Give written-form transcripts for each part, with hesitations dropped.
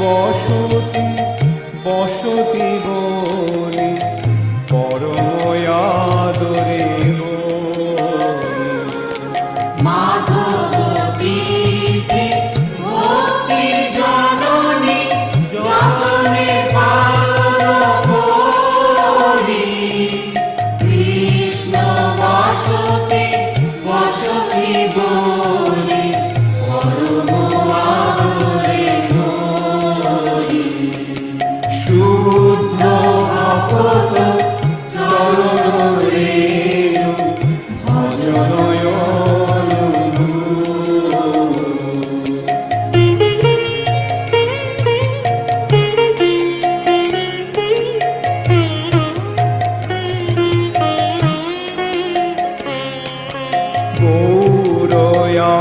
বসতি বসতি বলি পরম আদরে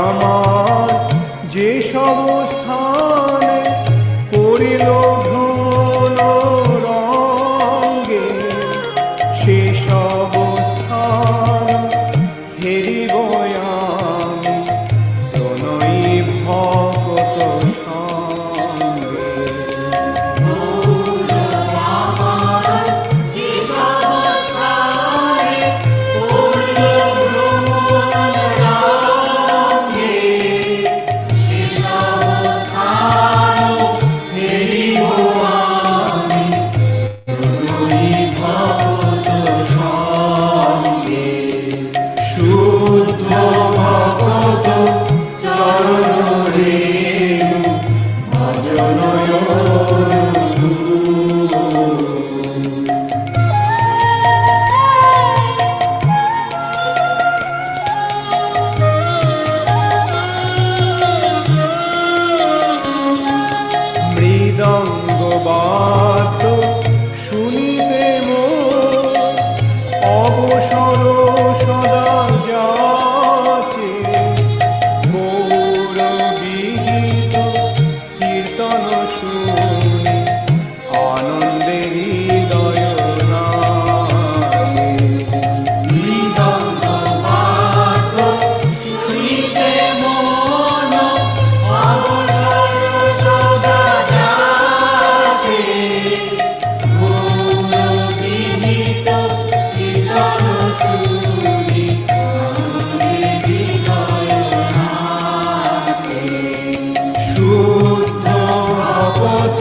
আমার যে সব স্থানে পড়িল ভ্রমণ রঙ্গে সে সব স্থান হেরিব আমি প্রণয়ী ভগত সঙ্গে। মৃদঙ্গবাদ্য শুনিতে মোর অবসর সদা যাচে, গৌর বিগীত কীর্তন শুনি আনন্দে হৃদয় নাচে। মৃদঙ্গবাদ্য শুনিতে মন অবসর সদা শুদ্ধ ভগত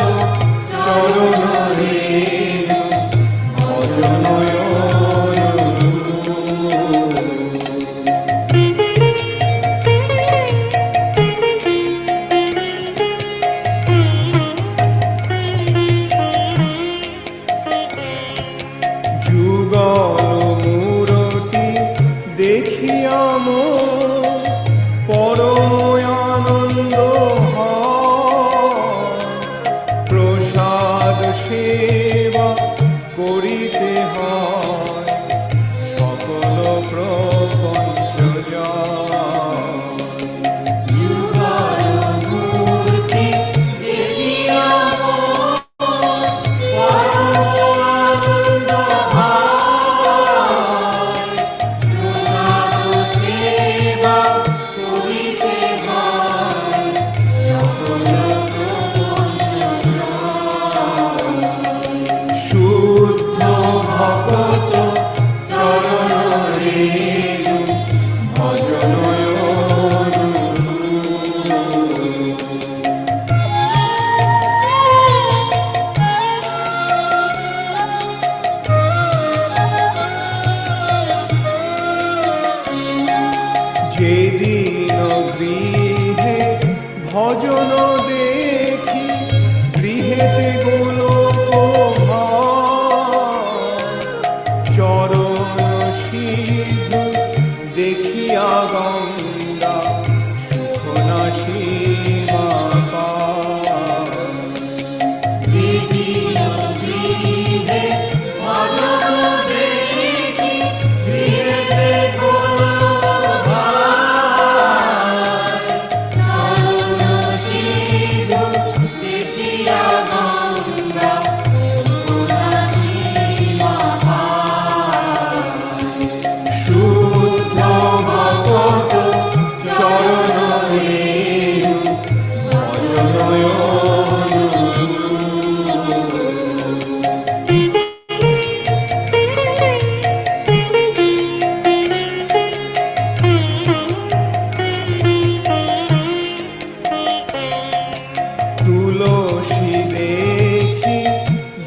তুলসী দেখি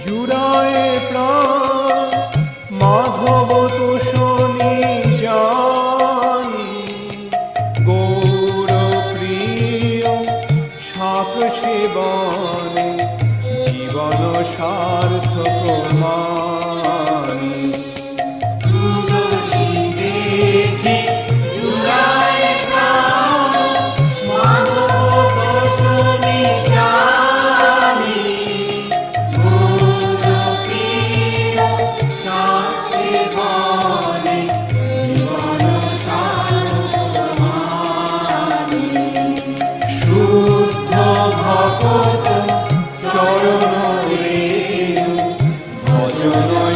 জুড়ায় প্রাণ, মাধব তোষণী জানি, গৌর প্রিয় শাক সেবনে জীবন সার্থক মানি। তুলসী দেখি জুড়ায় প্রাণ, মাধব তোষণী জানি, গৌর প্রিয় শাক সেবনে জীবন সার্থক মানি। শুদ্ধ ভগত চরণ রেণু ভজনয়।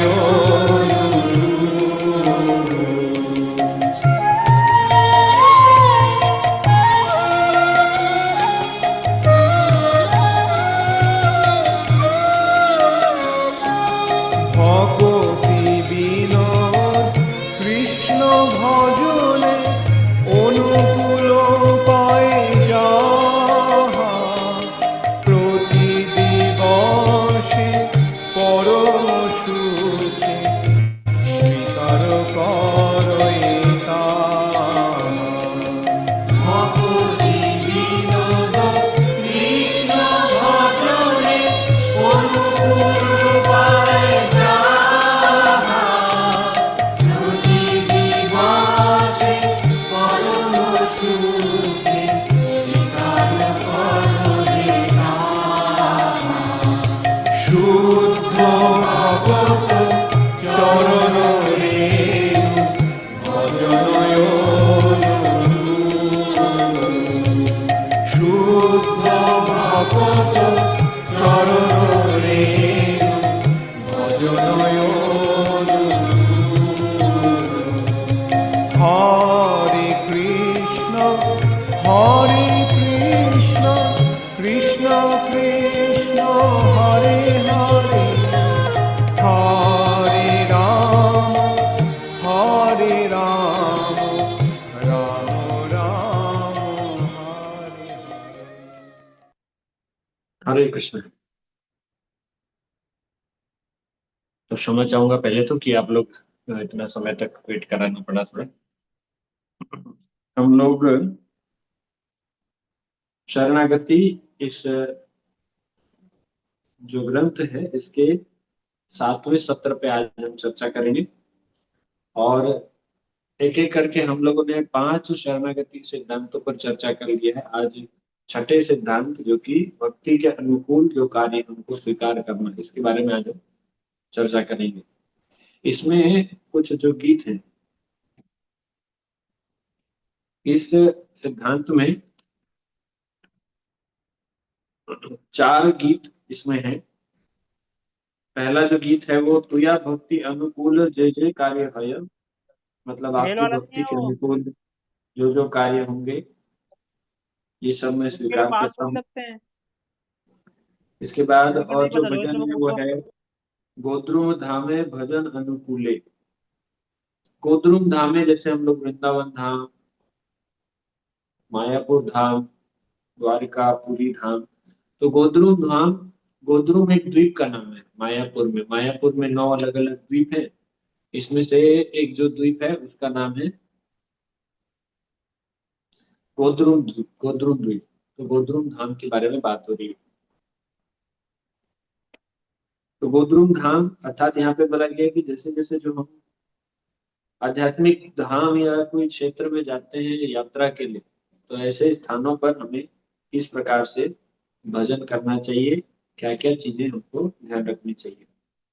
ভকতি বিনোদ কৃষ্ণ ভজনে অনুকূল পায় যাহা, প্রতি দিবসে পরম সুখে স্বীকার করে তাহা। ভকতি বিনোদ কৃষ্ণ ভজনে অনুকূল পায় যাহা, প্রতি দিবসে পরম সুখে স্বীকার করে তাহা। শুদ্ধ ভগত চরণ রেণু ভজনয়। শুদ্ধ ভগত চরণ রেণু ভজনয়। হরে কৃষ্ণ কৃষ্ণ কৃষ্ণ হরে হরে, হরে রাম রাম রাম হরে হরে। हरे कृष्ण। तो क्षमा चाहूंगा पहले तो कि आप लोग इतना समय तक वेट कराना पड़ा थोड़ा। हम लोग शरणागति इस जो ग्रंथ है इसके 7वें सत्र पे आज हम चर्चा करेंगे, और एक एक करके हम लोगों ने 5 शरणागति सिद्धांतों पर चर्चा कर लिया है। आज 6ठे सिद्धांत जो कि भक्ति के अनुकूल जो कार्य हमको स्वीकार करना, इसके बारे में आज हम चर्चा करेंगे। इसमें कुछ जो गीत हैं, इस सिद्धांत में 4 गीत इसमें है। पहला जो गीत है वो तुया भक्ति अनुकूल जय जय कार्य है, मतलब मेल आपकी वाला नहीं भक्ति है के वो, अनुकूल जो जो कार्य होंगे ये सब मैं उसके लिए स्वीकार बात करता सुन हूँ। सकते हैं। इसके बाद उनके और नहीं जो पता, रोहित भजन है लोगों वो को। है गोद्रुम धामे भजन अनुकूले। गोद्रुम धामे जैसे हम लोग वृंदावन धाम, मायापुर धाम, द्वारिका, पुरी धाम। तो गोद्रुम धाम, गोद्रुम एक द्वीप का नाम है मायापुर में 9 अलग अलग द्वीप है। इसमें से एक जो द्वीप है उसका नाम है गोद्रुम द्वीप। तो गोद्रुम धाम के बारे में बात हो रही है। तो गोद्रुम धाम अर्थात यहाँ पे बोला गया है कि जैसे जैसे जो हम आध्यात्मिक धाम या कोई क्षेत्र में जाते हैं यात्रा के लिए, तो ऐसे स्थानों पर हमें किस प्रकार से भजन करना चाहिए, क्या क्या चीजें हमको ध्यान रखनी चाहिए।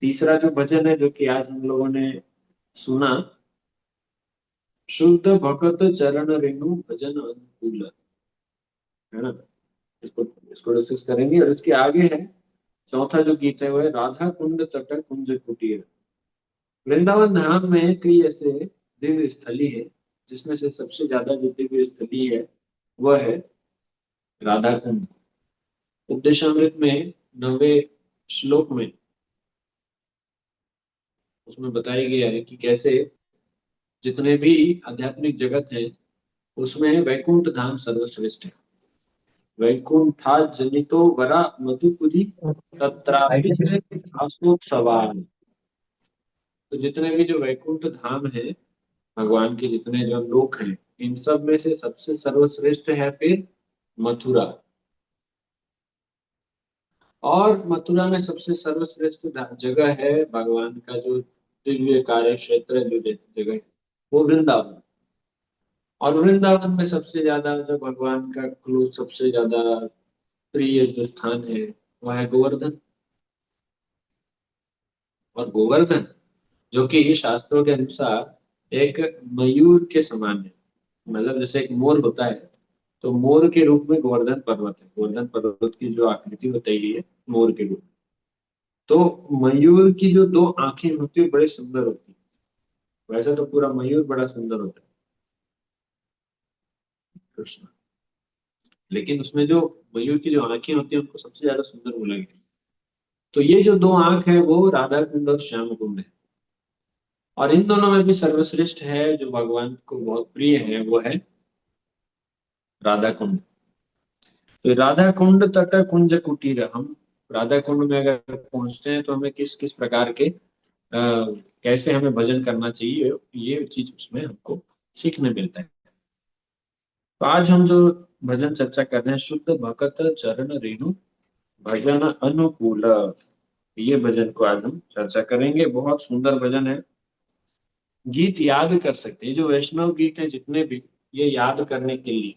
तीसरा जो भजन है जो कि आज हम लोगों ने सुना, शुद्ध भगत चरण रेणु भजन अनुकूल, है ना। इसको इसको डिस्कस करेंगे। और इसके आगे है चौथा जो गीत है वो है राधा कुंड तट कुंज कुटीर। वृंदावन धाम में कई ऐसे दिव्य स्थली है, जिसमें से सबसे ज्यादा जो दिव्य स्थली है वह है राधा कुंड। उपदेशामृत में 9वें श्लोक में उसमें बताया गया है कि कैसे जितने भी आध्यात्मिक जगत है उसमें वैकुंठ धाम सर्वश्रेष्ठ है। वैकुंठा जनितो वरा मधुपुरी तत्रापि आसोत्सवान। तो जितने भी जो वैकुंठ धाम है, भगवान के जितने जो लोक हैं, इन सब में से सबसे सर्वश्रेष्ठ है फिर मथुरा। और मथुरा में सबसे सर्वश्रेष्ठ जगह है भगवान का जो दिव्य कार्य क्षेत्र है, जो जगह है, वो वृंदावन। और वृंदावन में सबसे ज्यादा जो भगवान का क्लोज, सबसे ज्यादा प्रिय जो स्थान है, वह है गोवर्धन। और गोवर्धन, जो कि शास्त्रों के अनुसार एक मयूर के समान है, मतलब जैसे एक मोर होता है, तो मोर के रूप में गोवर्धन पर्वत है। गोवर्धन पर्वत की जो आकृति बताई गई है मोर के रूप में। तो मयूर की जो दो आंखें होती है बड़ी सुंदर होती है। वैसे तो पूरा मयूर बड़ा सुंदर होता है कृष्ण, लेकिन उसमें जो मयूर की जो आंखें होती है उनको सबसे ज्यादा सुंदर बोला गया। तो ये जो दो आंख है वो राधा कुंड और श्याम कुंड है। और इन दोनों में भी सर्वश्रेष्ठ है, जो भगवान को बहुत प्रिय है, वो है राधा कुंड। तो राधा कुंड तट कुंज कुटीर, हम राधा कुंड में अगर पहुंचते हैं तो हमें किस किस प्रकार के कैसे हमें भजन करना चाहिए, ये चीज उसमें हमको सीखने मिलता है। तो आज हम जो भजन चर्चा कर रहे हैं, शुद्ध भगत चरण रेणु भजन अनुकूल, ये भजन को आज हम चर्चा करेंगे। बहुत सुंदर भजन है। गीत याद कर सकते हैं, जो वैष्णव गीत हैं जितने भी, ये याद करने के लिए,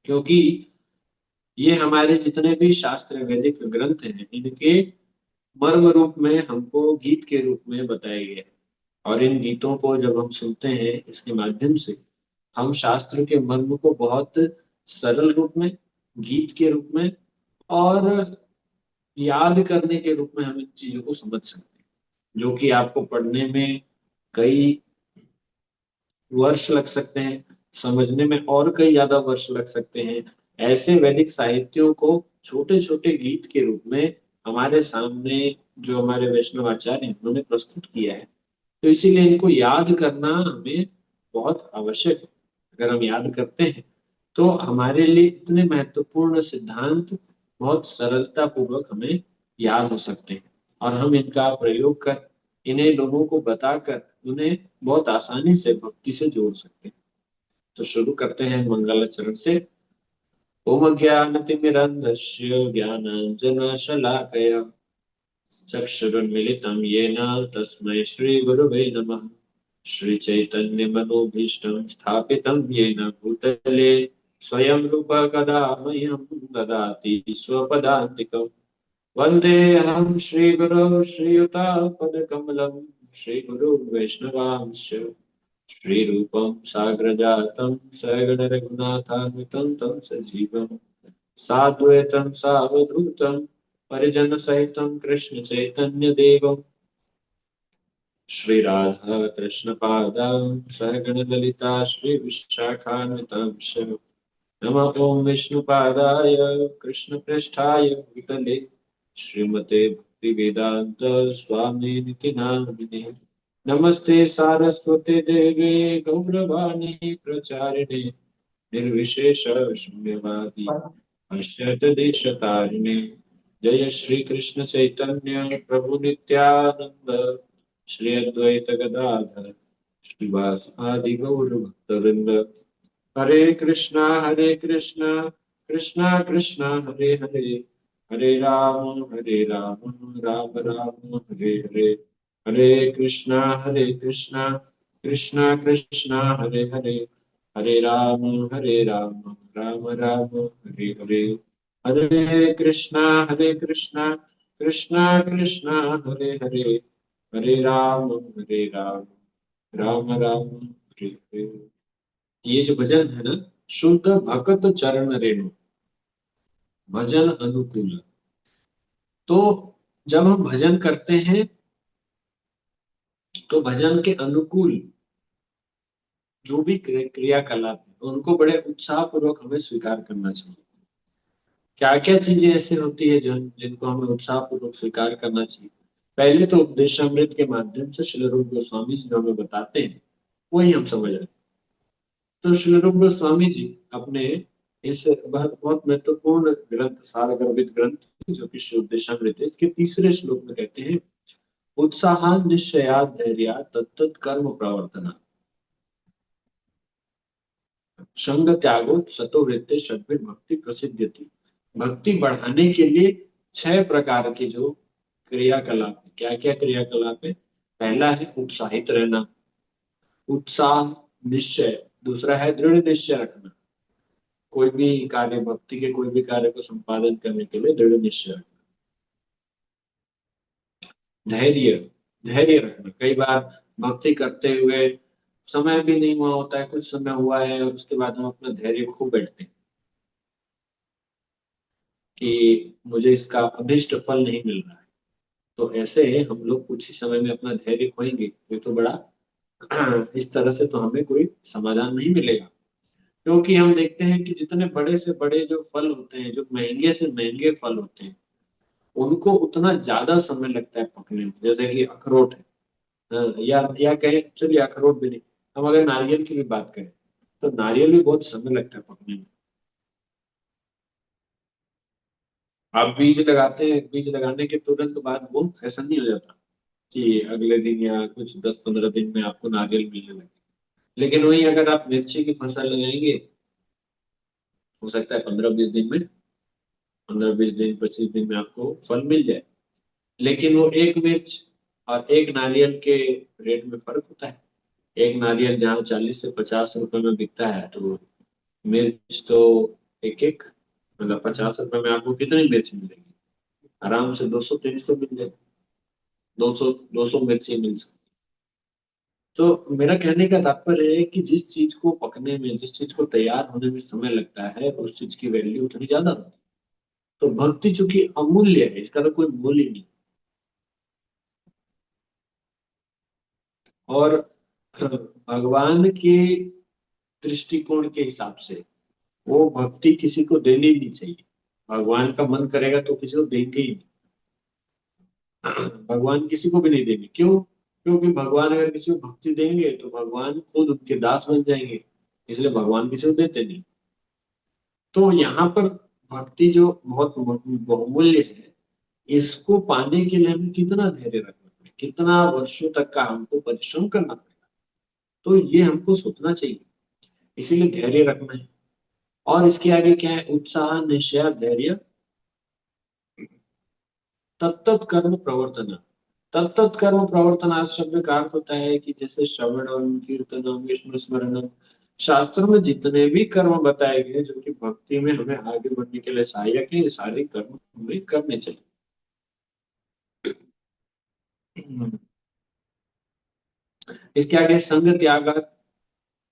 क्योंकि ये हमारे जितने भी शास्त्र वैदिक ग्रंथ हैं, इनके मर्म रूप में हमको गीत के रूप में बताए गए हैं। और इन गीतों को जब हम सुनते हैं, इसके माध्यम से हम शास्त्र के मर्म को बहुत सरल रूप में, गीत के रूप में और याद करने के रूप में हम इन चीजों को समझ सकते हैं, जो कि आपको पढ़ने में कई वर्ष लग सकते हैं, समझने में और कई ज्यादा वर्ष लग सकते हैं। ऐसे वैदिक साहित्यों को छोटे छोटे गीत के रूप में हमारे सामने जो हमारे वैष्णव आचार्य हैं उन्होंने प्रस्तुत किया है। तो इसीलिए इनको याद करना हमें बहुत आवश्यक है। अगर हम याद करते हैं तो हमारे लिए इतने महत्वपूर्ण सिद्धांत बहुत सरलता पूर्वक हमें याद हो सकते हैं। और हम इनका प्रयोग कर, इन्हें लोगों को बताकर उन्हें बहुत आसानी से भक्ति से जोड़ सकते हैं। तो शुरू करते हैं मंगलाचरण से। ओम ज्ञानतिमिरन्धस्य ज्ञानाञ्जनशलाकया चक्षुरुन्मिलितं येन तस्मै श्रीगुरवे नमः। श्रीचैतन्यमनोभीष्टं स्थापितं येन भूतले स्वयं रूप कदा मह्यं ददाति स्वपदान्तिकम्। वन्देऽहं श्रीगुरो श्रीयुतापदकमलं श्रीगुरो वैष्णवांश्च श्रीरूपं साग्रजातं सगणरघुनाथान्वितं तं सजीवम् साद्वैतं सावधूतं परिजनसहितं कृष्णचैतन्यदेवम् श्रीराधा कृष्णपादां सहगणललिता श्रीविशाखान्वितांश्च। नमः ॐ विष्णुपादाय कृष्णप्रेष्ठाय भूतले श्रीमते भक्तिवेदान्त स्वामिनिति नामिने। नमस्ते सारस्वते देवे गौरवाणी प्रचारिणे निर्विशेष शून्यवादी पाश्चात्यदेशतारिणे। जय श्री कृष्ण चैतन्य प्रभु नित्यानंद श्री अद्वैत गदाधर श्रीवास आदि गौर भक्तवृंद। हरे कृष्णा कृष्णा कृष्णा हरे हरे, हरे राम राम राम हरे हरे। हरे कृष्णा कृष्णा कृष्णा हरे हरे, हरे राम राम राम हरे हरे। हरे कृष्णा कृष्णा कृष्णा हरे हरे, हरे राम राम राम हरे हरे। ये जो भजन है ना, शुद्ध भगत चरण रेणु भजन अनुकूल। तो जब हम भजन करते हैं तो भजन के अनुकूल जो भी क्रियाकलाप है उनको बड़े उत्साह पूर्वक हमें स्वीकार करना चाहिए। क्या क्या चीजें ऐसे होती है जो जिनको हमें उत्साह पूर्वक स्वीकार करना चाहिए? पहले तो उपदेशामृत के माध्यम से श्री रूप गोस्वामी जी जो हमें बताते हैं वही हम समझ रहे हैं। तो श्री रूप गोस्वामी जी अपने इस बहुत महत्वपूर्ण ग्रंथ, सारगर्भित ग्रंथ जो कि श्री उपदेशामृत है, इसके तीसरे श्लोक में कहते हैं, उत्साह निश्चया धैर्य तत्त कर्म प्रवर्तना, संग त्यागो सतो वृत्ते सद्भिर भक्ति प्रसिद्ध्यति। भक्ति बढ़ाने के लिए 6 प्रकार के जो क्रियाकलाप है, क्या क्या क्रियाकलाप है? पहला है उत्साहित रहना, उत्साह, निश्चय। दूसरा है दृढ़ निश्चय रखना, कोई भी कार्य, भक्ति के कोई भी कार्य को संपादन करने के लिए दृढ़ निश्चय रखना। धैर्य, धैर्य रखना। कई बार भक्ति करते हुए समय भी नहीं हुआ होता है, कुछ समय हुआ है और उसके बाद हम अपना धैर्य खो बैठते हैं कि मुझे इसका अभीष्ट फल नहीं मिल रहा है। तो ऐसे हम लोग कुछ ही समय में अपना धैर्य खोएंगे, ये तो बड़ा इस तरह से तो हमें कोई समाधान नहीं मिलेगा। क्योंकि हम देखते हैं कि जितने बड़े से बड़े जो फल होते हैं, जो महंगे से महंगे फल होते हैं, उनको उतना ज्यादा समय लगता है पकने में। जैसे कि अखरोट है, या कहें, चलिए अखरोट भी नहीं, हम अगर नारियल की भी बात करें तो नारियल भी बहुत समय लगता है पकने में। आप बीज लगाते हैं, बीज लगाने के तुरंत बाद वो ऐसा नहीं हो जाता कि अगले दिन या कुछ 10-15 दिन में आपको नारियल मिलने लगे। लेकिन वही अगर आप मिर्ची की फसल लगाएंगे, हो सकता है 15-20 दिन में, 15-20 दिन, 25 दिन में आपको फल मिल जाए। लेकिन वो एक मिर्च और एक नारियल के रेट में फर्क होता है। एक नारियल जहाँ 40 से 50 रुपए में बिकता है, तो मिर्च तो एक एक, मतलब 50 रुपए में आपको कितनी मिर्च मिलेगी? आराम से 200-300 मिल जाए, 200 मिर्ची मिल सकती। तो मेरा कहने का तात्पर्य है कि जिस चीज को पकने में, जिस चीज को तैयार होने में समय लगता है, उस चीज की वैल्यू उतनी ज्यादा होती है। तो भक्ति चूंकि अमूल्य है, इसका तो कोई मूल्य ही नहीं। और भगवान के दृष्टिकोण के हिसाब से वो भक्ति किसी को देनी नहीं चाहिए। भगवान का मन करेगा तो किसी को देंगे ही नहीं। भगवान किसी को भी नहीं देंगे। क्यों? क्योंकि भगवान अगर किसी को भक्ति देंगे तो भगवान खुद उनके दास बन जाएंगे, इसलिए भगवान किसी को देते नहीं। तो यहाँ पर भक्ति जो बहुत बहुमूल्य है, इसको पाने के लिए हमें कितना धैर्य रखना है, कितना वर्षों तक का हमको परिश्रम करना पड़ेगा, तो ये हमको सोचना चाहिए। इसीलिए धैर्य रखना है। और इसके आगे क्या है? उत्साह निश्चय धैर्य तत्त कर्म प्रवर्तन। तत्त कर्म प्रवर्तन शब्द का अर्थ होता है कि जैसे श्रवणम, कीर्तनम, विष्णु स्मरणम, शास्त्र में जितने भी कर्म बताए गए जो कि भक्ति में हमें आगे बढ़ने के लिए सहायक है, ये सारे कर्म हमें करने चाहिए। इसके आगे संग त्याग,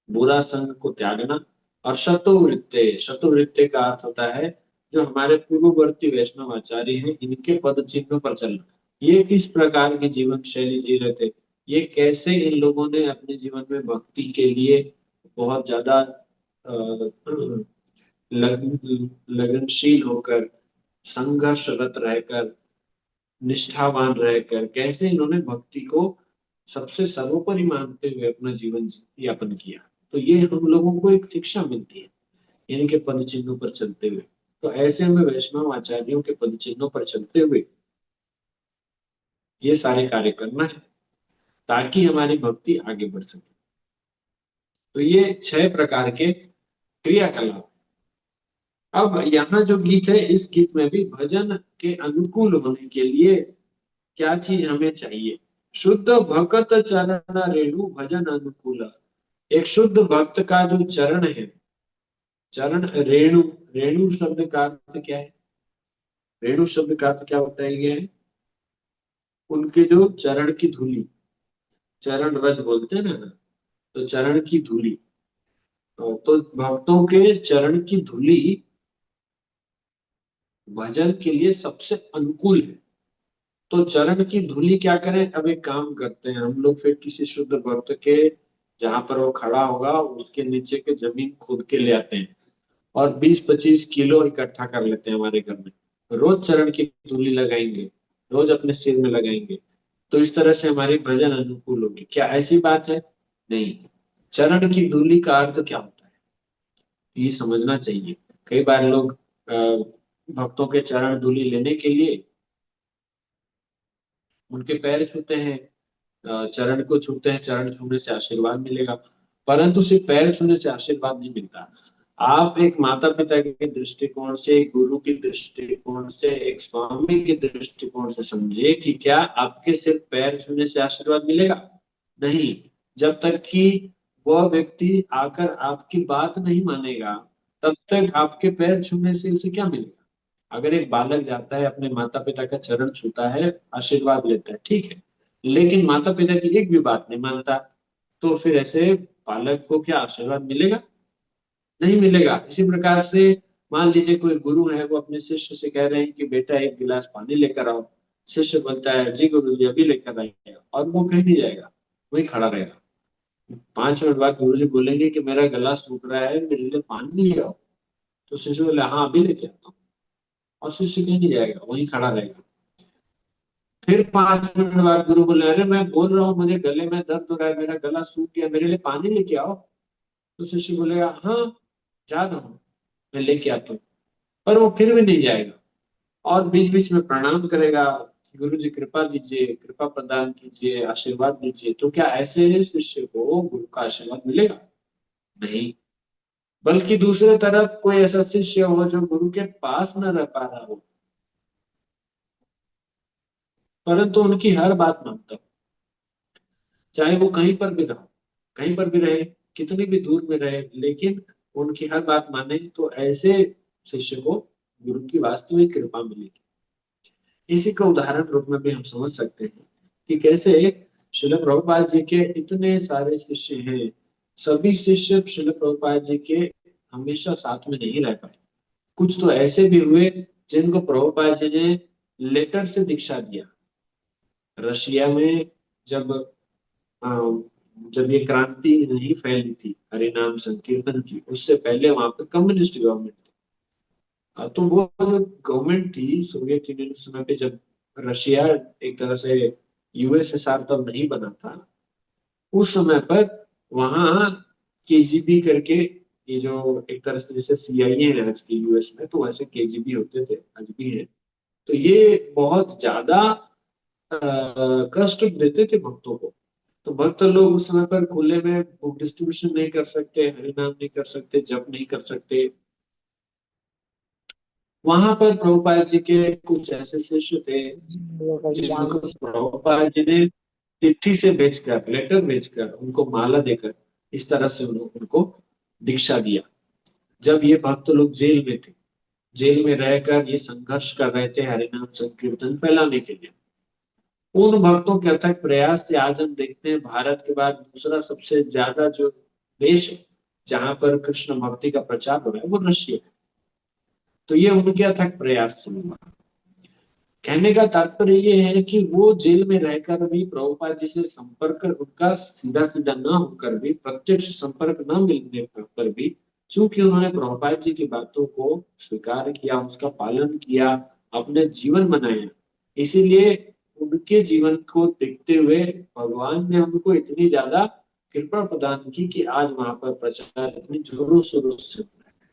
बुरा संग को त्यागना। और शतुवृत्ते, शतुवृत्ते का अर्थ होता है जो हमारे पूर्ववर्ती वैष्णव आचार्य हैं, इनके पद चिन्हों पर चलना। ये किस प्रकार की जीवन शैली जी रहे थे, ये कैसे इन लोगों ने अपने जीवन में भक्ति के लिए बहुत ज्यादा लगनशील होकर, संघर्षरत रहकर, निष्ठावान रहकर, कैसे इन्होंने भक्ति को सबसे सर्वोपरि मानते हुए अपना जीवन यापन किया। तो ये हम लोगों को एक शिक्षा मिलती है इनके पद चिन्हों पर चलते हुए। तो ऐसे हमें वैष्णव आचार्यों के पद चिन्हों पर चलते हुए ये सारे कार्य करना है ताकि हमारी भक्ति आगे बढ़ सके। तो ये 6 प्रकार के क्रियाकलाप। अब यहाँ जो गीत है, इस गीत में भी भजन के अनुकूल होने के लिए क्या चीज हमें चाहिए? शुद्ध भक्त चरण रेणु भजन अनुकूल। एक शुद्ध भक्त का जो चरण है, चरण रेणु, रेणु शब्द का अर्थ क्या है? रेणु शब्द का अर्थ क्या होता है? ये है उनके जो चरण की धूली, चरण रज बोलते हैं ना, तो चरण की धूली। तो भक्तों के चरण की धूली भजन के लिए सबसे अनुकूल है। तो चरण की धूली क्या करें? अब एक काम करते हैं हम लोग, फिर किसी शुद्ध भक्त के जहां पर वो खड़ा होगा उसके नीचे के जमीन खोद के ले आते हैं और 20-25 किलो इकट्ठा कर लेते हैं हमारे घर में। रोज चरण की धूली लगाएंगे, रोज अपने सिर में लगाएंगे, तो इस तरह से हमारी भजन अनुकूल होगी। क्या ऐसी बात है? नहीं। चरण की धूली का अर्थ क्या होता है ये समझना चाहिए। कई बार लोग भक्तों के चरण धूलि लेने के लिए उनके पैर छूते हैं, चरण को छूते हैं, चरण छूने से आशीर्वाद मिलेगा। परंतु सिर्फ पैर छूने से आशीर्वाद नहीं मिलता। आप एक माता पिता के दृष्टिकोण से, एक गुरु की दृष्टिकोण से, एक स्वामी के दृष्टिकोण से समझिए कि क्या आपके सिर्फ पैर छूने से आशीर्वाद मिलेगा? नहीं। जब तक कि वह व्यक्ति आकर आपकी बात नहीं मानेगा, तब तक आपके पैर छूने से उसे क्या मिलेगा? अगर एक बालक जाता है, अपने माता पिता का चरण छूता है, आशीर्वाद लेता है, ठीक है, लेकिन माता पिता की एक भी बात नहीं मानता, तो फिर ऐसे बालक को क्या आशीर्वाद मिलेगा? नहीं मिलेगा। इसी प्रकार से मान लीजिए कोई गुरु है, वो अपने शिष्य से कह रहे हैं कि बेटा एक गिलास पानी लेकर आओ। शिष्य बोलता है जी गुरु जी अभी लेकर आइए, और वो कहीं नहीं जाएगा, वही खड़ा रहेगा। 5 मिनट बाद गुरु जी बोलेंगे कि मेरा गला सूख रहा है, मेरे लिए पानी ले आओ। तो शिष्य बोले हाँ अभी लेके आता हूँ, और शिष्य कहीं नहीं जाएगा, वही खड़ा रहेगा। फिर 5 मिनट बाद गुरु बोले अरे मैं बोल रहा हूँ मुझे गले में दर्द हो रहा है, मेरा गला सूख गया, मेरे लिए पानी लेके आओ। तो शिष्य बोलेगा हाँ जा रहा हूँ, मैं लेके आता हूँ। पर वो फिर भी नहीं जाएगा, और बीच बीच में प्रणाम करेगा, गुरु जी कृपा दीजिए, कृपा प्रदान कीजिए, आशीर्वाद दीजिए। तो क्या ऐसे शिष्य को गुरु का आशीर्वाद मिलेगा? नहीं। बल्कि दूसरे तरफ कोई ऐसा शिष्य हो जो गुरु के पास न रह पा रहा हो, परंतु उनकी हर बात मानता हो, चाहे वो कहीं पर भी रहो, कहीं पर भी रहे, कितनी भी दूर में रहे, लेकिन उनकी हर बात माने, तो ऐसे शिष्य को गुरु की वास्तविक कृपा मिलेगी। इसी का उदाहरण रूप में भी हम समझ सकते हैं कि कैसे श्रील प्रभुपाद जी के इतने सारे शिष्य हैं, सभी शिष्य श्रील प्रभुपाद जी के हमेशा साथ में नहीं रह पाए। कुछ तो ऐसे भी हुए जिनको प्रभुपाद जी ने लेटर से दीक्षा दिया। रशिया में जब अ, जब ये क्रांति नहीं फैली थी हरिनाम संकीर्तन की, उससे पहले वहां पर कम्युनिस्ट गवर्नमेंट थी। तो वो जो गवर्नमेंट थी सोवियत यूनियन उस समय पे, जब रशिया एक तरह से यूएसएसआर तब नहीं बना था, उस समय पर वहाँ केजीबी करके, ये जो एक तरह से जैसे सीआईए है आज के यूएस में, तो वैसे केजीबी होते थे, आज भी है। तो ये बहुत ज्यादा कष्ट देते थे भक्तों को। तो भक्त लोग उस समय पर खुले में बुक डिस्ट्रीब्यूशन नहीं कर सकते, हरिनाम नहीं कर सकते, जप नहीं कर सकते। वहां पर प्रभुपाद जी के कुछ ऐसे शिष्य थे जिनको प्रभुपाद जी ने चिट्ठी से भेजकर, लेटर भेजकर, उनको माला देकर, इस तरह से उनको दीक्षा दिया। जब ये भक्त लोग जेल में थे, जेल में रहकर ये संघर्ष कर रहे थे हरिनाम संकीर्तन फैलाने के लिए, उन भक्तों के अथक प्रयास से आज हम देखते हैं भारत के बाद दूसरा सबसे ज्यादा जो देश है जहां पर कृष्ण भक्ति का प्रचार हो रहा है, वो रशिया है। तो ये उनके अथक प्रयास से हुआ। कहने का तात्पर्य ये है कि वो जेल में रहकर भी प्रभुपाद जी से संपर्क उनका सीधा सीधा न होकर भी, प्रत्यक्ष संपर्क न मिलने पर भी, चूंकि उन्होंने प्रभुपाद जी की बातों को स्वीकार किया, उसका पालन किया, अपने जीवन बनाया, इसीलिए उनके जीवन को देखते हुए भगवान ने उनको इतनी ज्यादा कृपा प्रदान की कि आज वहां पर प्रचार इतनी जोरों शोरों से हो रहा है।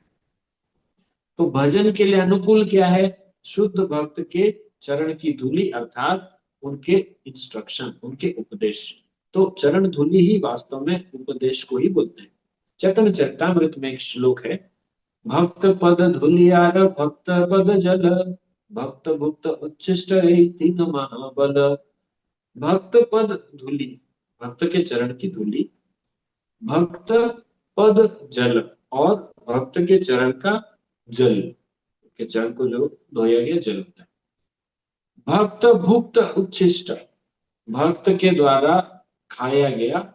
तो भजन के लिए अनुकूल क्या है? शुद्ध भक्त के चरण की धूलि, अर्थात उनके इंस्ट्रक्शन, उनके उपदेश। तो चरण धूलि ही वास्तव में उपदेश को ही बोलते हैं। चैतन्य चरितामृत में एक श्लोक है, भक्त पद धूलियार भक्त पद जल, भक्त भुक्त उच्छिष्ट ए तीन महाबल। भक्त पद धूलि, भक्त के चरण की धूलि, भक्त पद जल, और भक्त के चरण का जल, के चरण को जो धोया गया जल होता है। भक्त भुक्त उच्छिष्ट, भक्त के द्वारा खाया गया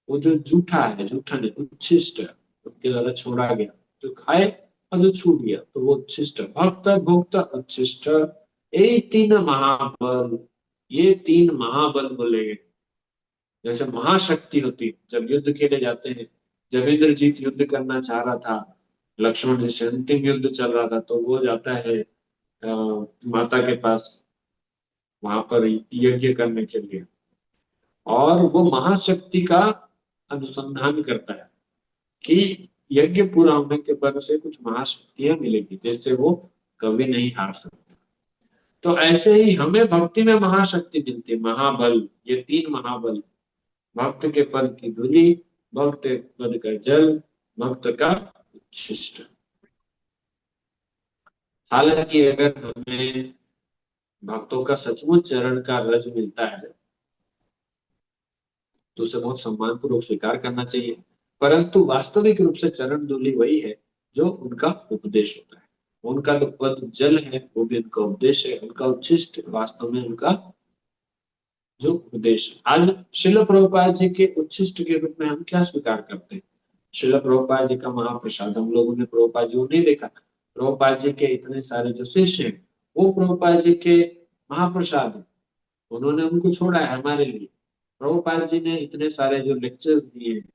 वो जो जूठा है, जूठा नहीं, उच्छिष्ट उनके द्वारा छोड़ा गया, जो खाए और जो छूट गया, तो वो उच्छिष्ट। भक्त भुक्त उच्छिष्ट ये तीन महाबल, ये तीन महाबल बोले गए। जैसे महाशक्ति होती, जब युद्ध के लिए जाते हैं, जब इंद्रजीत युद्ध करना चाह रहा था, लक्ष्मण जी से अंतिम युद्ध चल रहा था, तो वो जाता है माता के पास, वहां पर यज्ञ करने के लिए, और वो महाशक्ति का अनुसंधान करता है कि यज्ञ पूरा होने के बाद उसे कुछ महाशक्तियां मिलेगी, जैसे वो कभी नहीं हार सकता। तो ऐसे ही हमें भक्ति में महाशक्ति मिलती है, महाबल। ये तीन महाबल, भक्त के पद की धूलि, भक्त पद का जल, भक्त का उच्छिष्ट। हालांकि अगर हमें भक्तों का सचमुच चरण का रज मिलता है तो उसे बहुत सम्मान पूर्वक स्वीकार करना चाहिए, परंतु वास्तविक रूप से चरण धूलि वही है जो उनका उपदेश होता है। उनका जो पद जल है वो भी उनका उपदेश है, उनका उच्छिष्ट वास्तव में उनका जो उपदेश है। आज शिल प्रभुपाद जी के उच्छिष्ट के रूप में हम क्या स्वीकार करते हैं? शिल प्रभुपाद जी का महाप्रसाद। हम लोगों ने प्रभुपाद जी को नहीं देखा, प्रभुपाद जी के इतने सारे जो शिष्य हैं वो प्रभुपाद जी के महाप्रसाद है, उन्होंने उनको छोड़ा है हमारे लिए। प्रभुपाद जी ने इतने सारे जो लेक्चर्स दिए हैं,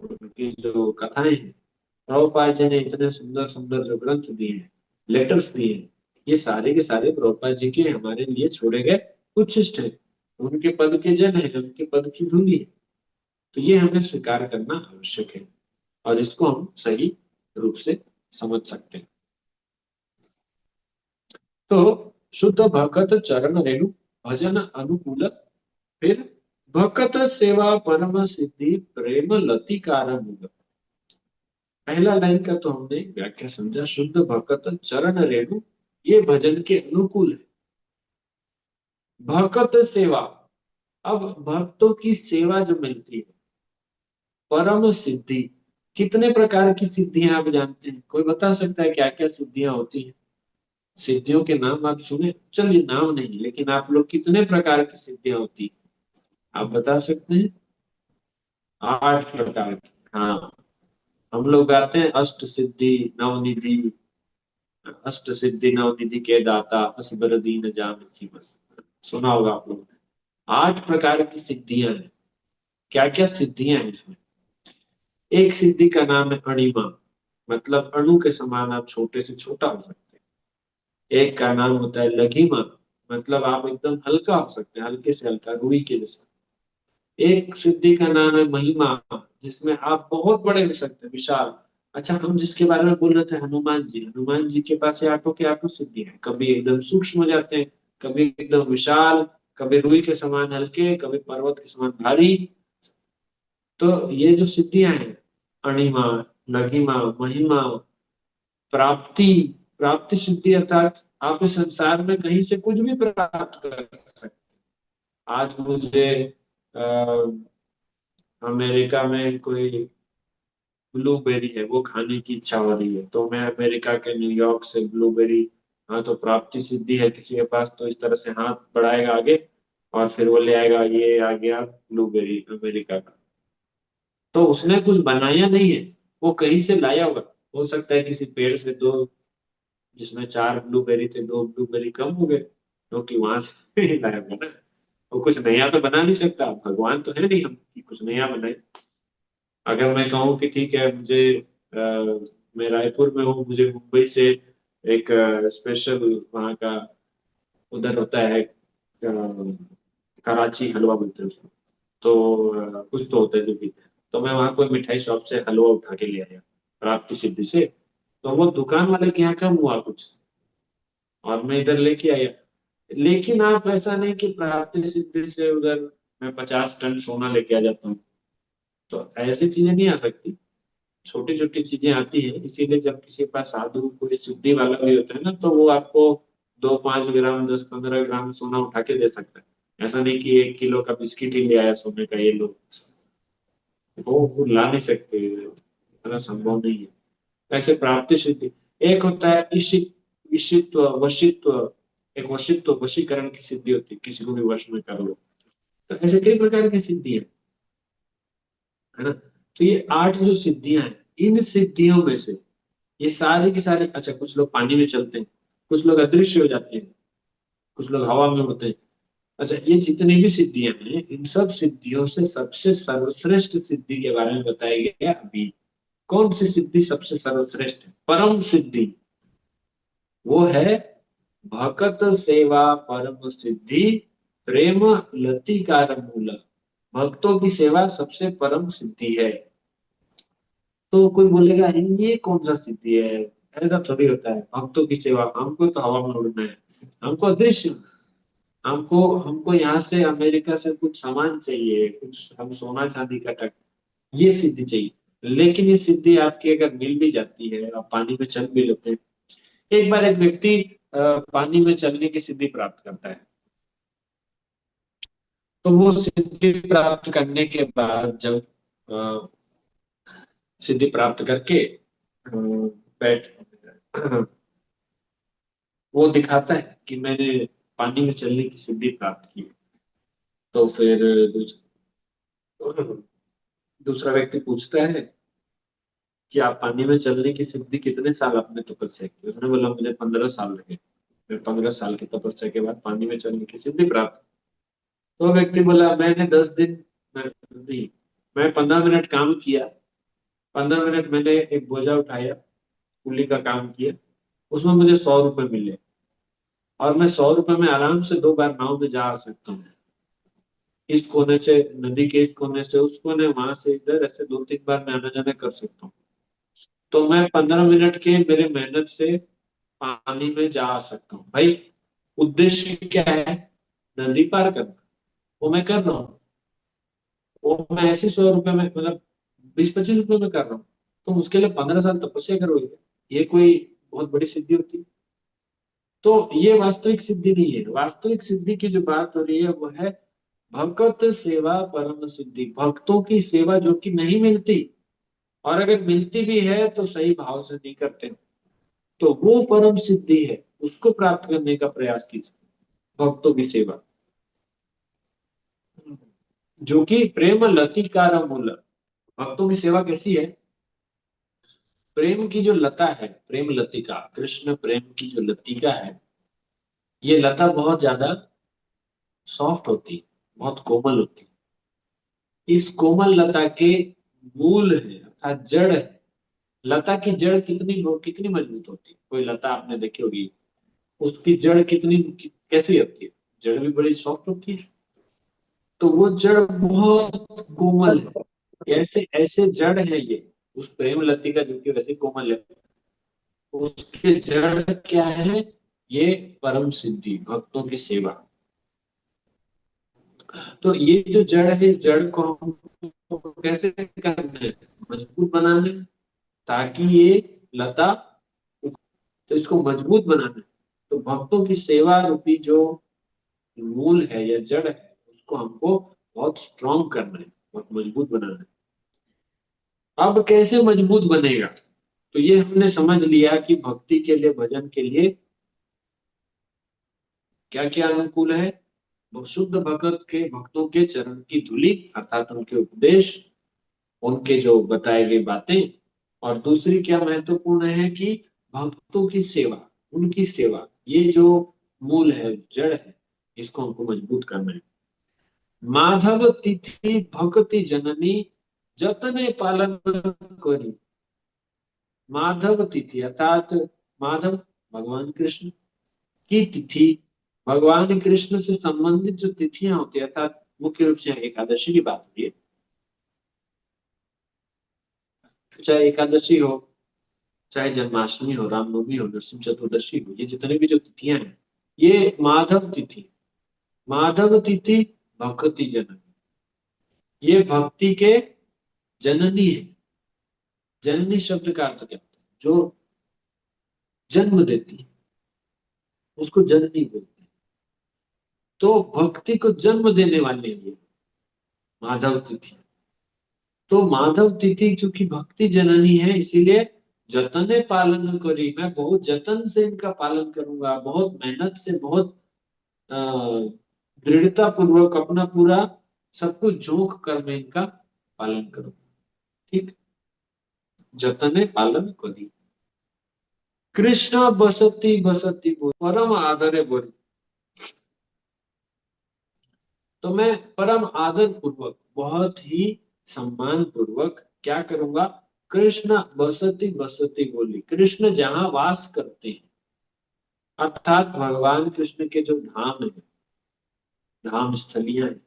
उनकी जो कथाएं हैं, प्रभुपाद जी ने इतने सुंदर सुंदर जो ग्रंथ दिए हैं, लेटर्स दिए हैं, ये सारे के सारे प्रभुपाद जी के हमारे लिए छोड़े गए उच्छिष्ट हैं, उनके पद के जन है, उनके पद की धूलि है। तो ये हमें स्वीकार करना आवश्यक है और इसको हम सही रूप से समझ सकते हैं। तो शुद्ध भगत चरण रेणु भजन अनुकूल, फिर भक्त सेवा परम सिद्धि प्रेम लति कारण मूल। पहला लाइन का तो हमने व्याख्या समझा, शुद्ध भक्त चरण रेणु ये भजन के अनुकूल है। भक्त सेवा, अब भक्तों की सेवा जो मिलती है, परम सिद्धि, कितने प्रकार की सिद्धियां आप जानते हैं? कोई बता सकता है क्या क्या सिद्धियां होती हैं? सिद्धियों के नाम आप सुने? चलिए नाम नहीं, लेकिन आप लोग कितने प्रकार की सिद्धियां होती हैं आप बता सकते हैं? 8 प्रकार की। हाँ, हम लोग गाते हैं अष्ट सिद्धि नवनिधि, अष्ट सिद्धि नवनिधि के दाता असबर दीन जानकी बस, सुना होगा आप लोग। 8 प्रकार की सिद्धियां हैं। क्या क्या सिद्धियां हैं इसमें? एक सिद्धि का नाम है अणिमा, मतलब अणु के समान आप छोटे से छोटा हो सकते हैं। एक का नाम होता है लघिमा, मतलब आप एकदम हल्का हो सकते हैं, हल्के से हल्का, रुई के जैसा। एक सिद्धि का नाम है महिमा, जिसमें आप बहुत बड़े हो सकते हैं, विशाल। अच्छा, हम जिसके बारे में बोल रहे थे हनुमान जी, हनुमान जी के पास ये आठों के आठों सिद्धि है, कभी एकदम सूक्ष्म हो जाते हैं, कभी एकदम विशाल, कभी रुई के समान हल्के, कभी पर्वत के समान भारी। तो ये जो सिद्धियां हैं, अणिमा, लघिमा, महिमा, प्राप्ति, प्राप्ति सिद्धि अर्थात आप इस संसार में कहीं से कुछ भी प्राप्त कर सकते हैं। आज मुझे अमेरिका में कोई ब्लूबेरी है वो खाने की इच्छा हो रही है, तो मैं अमेरिका के न्यूयॉर्क से ब्लूबेरी, हाँ तो प्राप्ति सिद्धि है किसी के पास, तो इस तरह से हाथ बढ़ाएगा आगे और फिर वो ले आएगा, ये आ गया ब्लूबेरी अमेरिका का। तो उसने कुछ बनाया नहीं है, वो कहीं से लाया होगा। हो सकता है किसी पेड़ से दो, जिसमें 4 ब्लूबेरी थे, 2 ब्लूबेरी कम हो गए, क्योंकि वहां से ही लाया होगा ना। वो कुछ नया तो बना नहीं सकता, भगवान तो है नहीं हम कि कुछ नया बनाए। अगर मैं कहूँ कि ठीक है मुझे अ, मैं रायपुर में हूँ, मुझे मुंबई से एक स्पेशल वहाँ का उधर होता है कराची हलवा बोलते हैं उसको, तो कुछ तो होता है जो भी, तो मैं वहाँ कोई मिठाई शॉप से हलवा उठा के ले आया प्राप्ति सिद्धि से, तो वो दुकान वाले के यहाँ कम हुआ कुछ और मैं इधर लेके आया। लेकिन आप ऐसा नहीं कि प्राप्ति सिद्धि से उधर मैं 50 टन सोना लेके आ जाता हूँ, तो ऐसी चीजें नहीं आ सकती। छोटी छोटी चीजें आती हैं, इसीलिए जब किसी के पास साधु कोई सिद्धि वाला भी होता है ना, तो वो आपको 2-5 ग्राम 10-15 ग्राम सोना उठा के दे सकता है। ऐसा नहीं कि 1 किलो का बिस्किट ही ले आया सोने का, ये लोग वो ला नहीं सकते, इतना संभव नहीं है। ऐसे प्राप्ति सिद्धि, एक होता है इशित, इशित्व वशित्व, एक वशित्व वशीकरण की सिद्धि होती है, किसी को भी वश में कर लो। तो ऐसे कई प्रकार की सिद्धि है ना। तो ये 8 जो सिद्धियां हैं, इन सिद्धियों में से ये सारे के सारे, अच्छा कुछ लोग पानी में चलते हैं, कुछ लोग अदृश्य हो जाते हैं, कुछ लोग हवा में होते हैं। अच्छा, ये जितनी भी सिद्धियां हैं, इन सब सिद्धियों से सबसे सर्वश्रेष्ठ सिद्धि के बारे में बताया गया अभी। कौन सी सिद्धि सबसे सर्वश्रेष्ठ है? परम सिद्धि, वो है भगत सेवा परम सिद्धि प्रेम लतिकार मूल। भक्तों की सेवा सबसे परम सिद्धि है। तो कोई बोलेगा ये कौन सा सिद्धि है, ऐसा थोड़ी होता है। भक्तों की सेवा, हमको तो हवा में उड़ना है, हमको अदृश्य, हमको हमको यहाँ से अमेरिका से कुछ सामान चाहिए, कुछ हम सोना चांदी का टक, ये सिद्धि चाहिए। लेकिन ये सिद्धि आपकी अगर मिल भी जाती है, आप पानी में चल भी लेते हैं। एक बार एक व्यक्ति पानी में चलने की सिद्धि प्राप्त करता है। तो वो सिद्धि प्राप्त करने के बाद जब अ, सिद्धि प्राप्त करके बैठ वो दिखाता है कि मैंने पानी में चलने की सिद्धि प्राप्त की। तो फिर दूसरा व्यक्ति पूछता है कि आप पानी में चलने की सिद्धि कितने साल आपने तपस्या की। उसने बोला मुझे 15 साल लगे, मैं 15 साल की तपस्या के बाद पानी में चलने की सिद्धि प्राप्त। तो व्यक्ति बोला मैंने 10 दिन नहीं, मैं 15 मिनट काम किया, 15 मिनट मैंने एक बोझा उठाया, कूली का काम किया, उसमें मुझे 100 रुपए मिले, और मैं 100 रुपए में आराम से 2 बार नाव में जा आ सकता हूँ। इस कोने से नदी के इस कोने से उस कोने, वहां से इधर, ऐसे 2-3 बार मैं आना जाना कर सकता हूँ। तो मैं 15 मिनट के मेरे मेहनत से पानी में जा आ सकता हूँ भाई। उद्देश्य क्या है? नदी पार करना। वो मैं कर रहा हूँ, वो मैं ऐसे 100 रुपए में, मतलब 20-25 रुपए में कर रहा हूँ। तो उसके लिए 15 साल तपस्या करोगे, ये कोई बहुत बड़ी सिद्धि होती है? तो ये वास्तविक सिद्धि नहीं है। वास्तविक सिद्धि की जो बात हो रही है वो है भगत सेवा परम सिद्धि। भक्तों की सेवा जो कि नहीं मिलती, और अगर मिलती भी है तो सही भाव से नहीं करते, तो वो परम सिद्धि है, उसको प्राप्त करने का प्रयास कीजिए। भक्तों की सेवा, जो कि प्रेम लतिकार मूल। भक्तों की सेवा कैसी है? प्रेम की जो लता है, प्रेम लतिका, कृष्ण प्रेम की जो लतिका है, ये लता बहुत ज्यादा सॉफ्ट होती, बहुत कोमल होती। इस कोमल लता के मूल है अर्थात जड़ है। लता की जड़ कितनी कितनी मजबूत होती है? कोई लता आपने देखी होगी, उसकी जड़ कितनी कैसी होती है? जड़ भी बड़ी सॉफ्ट होती है। तो वो जड़ बहुत कोमल है, ऐसे ऐसे जड़ है ये, उस प्रेम लती का जो कि वैसे कोमल है, उसके जड़ क्या है? ये परम सिद्धि, भक्तों की सेवा। तो ये जो जड़ है, इस जड़ को हमको कैसे करना है? मजबूत बनाना है, ताकि ये लता, तो इसको मजबूत बनाना है। तो भक्तों की सेवा रूपी जो मूल है या जड़ है, उसको हमको बहुत स्ट्रॉन्ग करना है, बहुत मजबूत बनाना है। अब कैसे मजबूत बनेगा? तो ये हमने समझ लिया कि भक्ति के लिए, भजन के लिए क्या क्या अनुकूल है। वो शुद्ध भगत के, भक्तों के चरण की धूलि, अर्थात उनके उपदेश, उनके जो बताए गई बातें। और दूसरी क्या महत्वपूर्ण है कि भक्तों की सेवा, उनकी सेवा, ये जो मूल है, जड़ है, इसको हमको मजबूत करना है। माधव तिथि भक्ति जननी जतने पालन करी। माधव तिथि अर्थात माधव भगवान कृष्ण की तिथि, भगवान कृष्ण से संबंधित जो तिथियां होती है, अर्थात मुख्य रूप से एकादशी की बात होती है, चाहे एकादशी हो, चाहे जन्माष्टमी हो, रामनवमी हो, नरसिंह चतुर्दशी हो, ये जितने भी जो तिथियां हैं, ये माधव तिथि। माधव तिथि भक्ति जननी, ये भक्ति के जननी है। जननी शब्द का अर्थ क्या होता है? जो जन्म देती है, उसको जननी बोलते हैं। तो भक्ति को जन्म देने वाले हैं ये माधव तिथि। तो माधव तिथि चूंकि भक्ति जननी है, इसीलिए जतने पालन करी, मैं बहुत जतन से इनका पालन करूंगा, बहुत मेहनत से, बहुत अ, दृढ़ता पूर्वक अपना पूरा सब कुछ झोंक कर मैं इनका पालन करूंगा। ठीक, जतने पालन करी। कृष्ण बसती बसती बोल, परम आदरे बोल। तो मैं परम आदर पूर्वक, बहुत ही सम्मान पूर्वक क्या करूंगा? कृष्ण बसती बसती बोली, कृष्ण जहां वास करते हैं, अर्थात भगवान कृष्ण के जो धाम है, धाम स्थलियां हैं,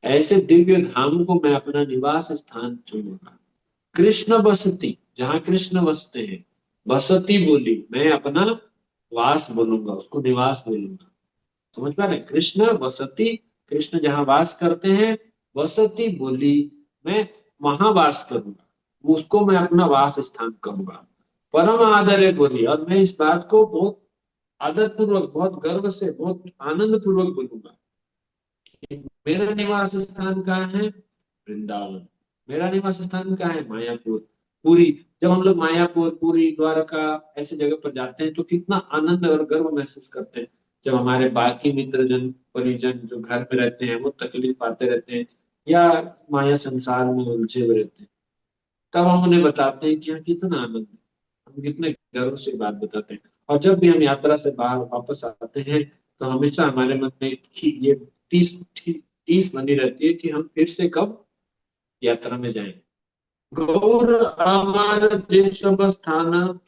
ऐसे दिव्य धाम को मैं अपना निवास स्थान चुनूंगा। कृष्ण बसती, जहाँ कृष्ण बसते हैं, बसती बोली, मैं अपना वास बोलूंगा, उसको निवास बोलूंगा। समझ पा रहे हैं? कृष्ण बसती, कृष्ण जहाँ वास करते हैं, बसती बोली, मैं वहां वास करूंगा, उसको मैं अपना वास स्थान कहूंगा। परम आदर है बोली, और मैं इस बात को बहुत आदर पूर्वक, बहुत गर्व से, बहुत आनंद पूर्वक बोलूंगा कि मेरा निवास स्थान कहाँ है? वृंदावन। मेरा निवास स्थान कहाँ है? मायापुर, पुरी। जब हम लोग मायापुर, पुरी, द्वारका ऐसे जगह पर जाते हैं तो कितना आनंद और गर्व महसूस करते हैं। जब हमारे बाकी मित्रजन, परिजन जो घर में रहते हैं वो तकलीफ पाते रहते हैं या माया संसार में उलझे हुए रहते हैं, तब हम उन्हें बताते हैं कि यहाँ कितना आनंद है, हम कितने गर्व से बात बताते हैं। और जब भी हम यात्रा से बाहर वापस आते हैं तो हमेशा हमारे मन में ये टीस टीस बनी रहती है कि हम फिर से कब यात्रा में जाएं। गौर अमर जे सब स्थान।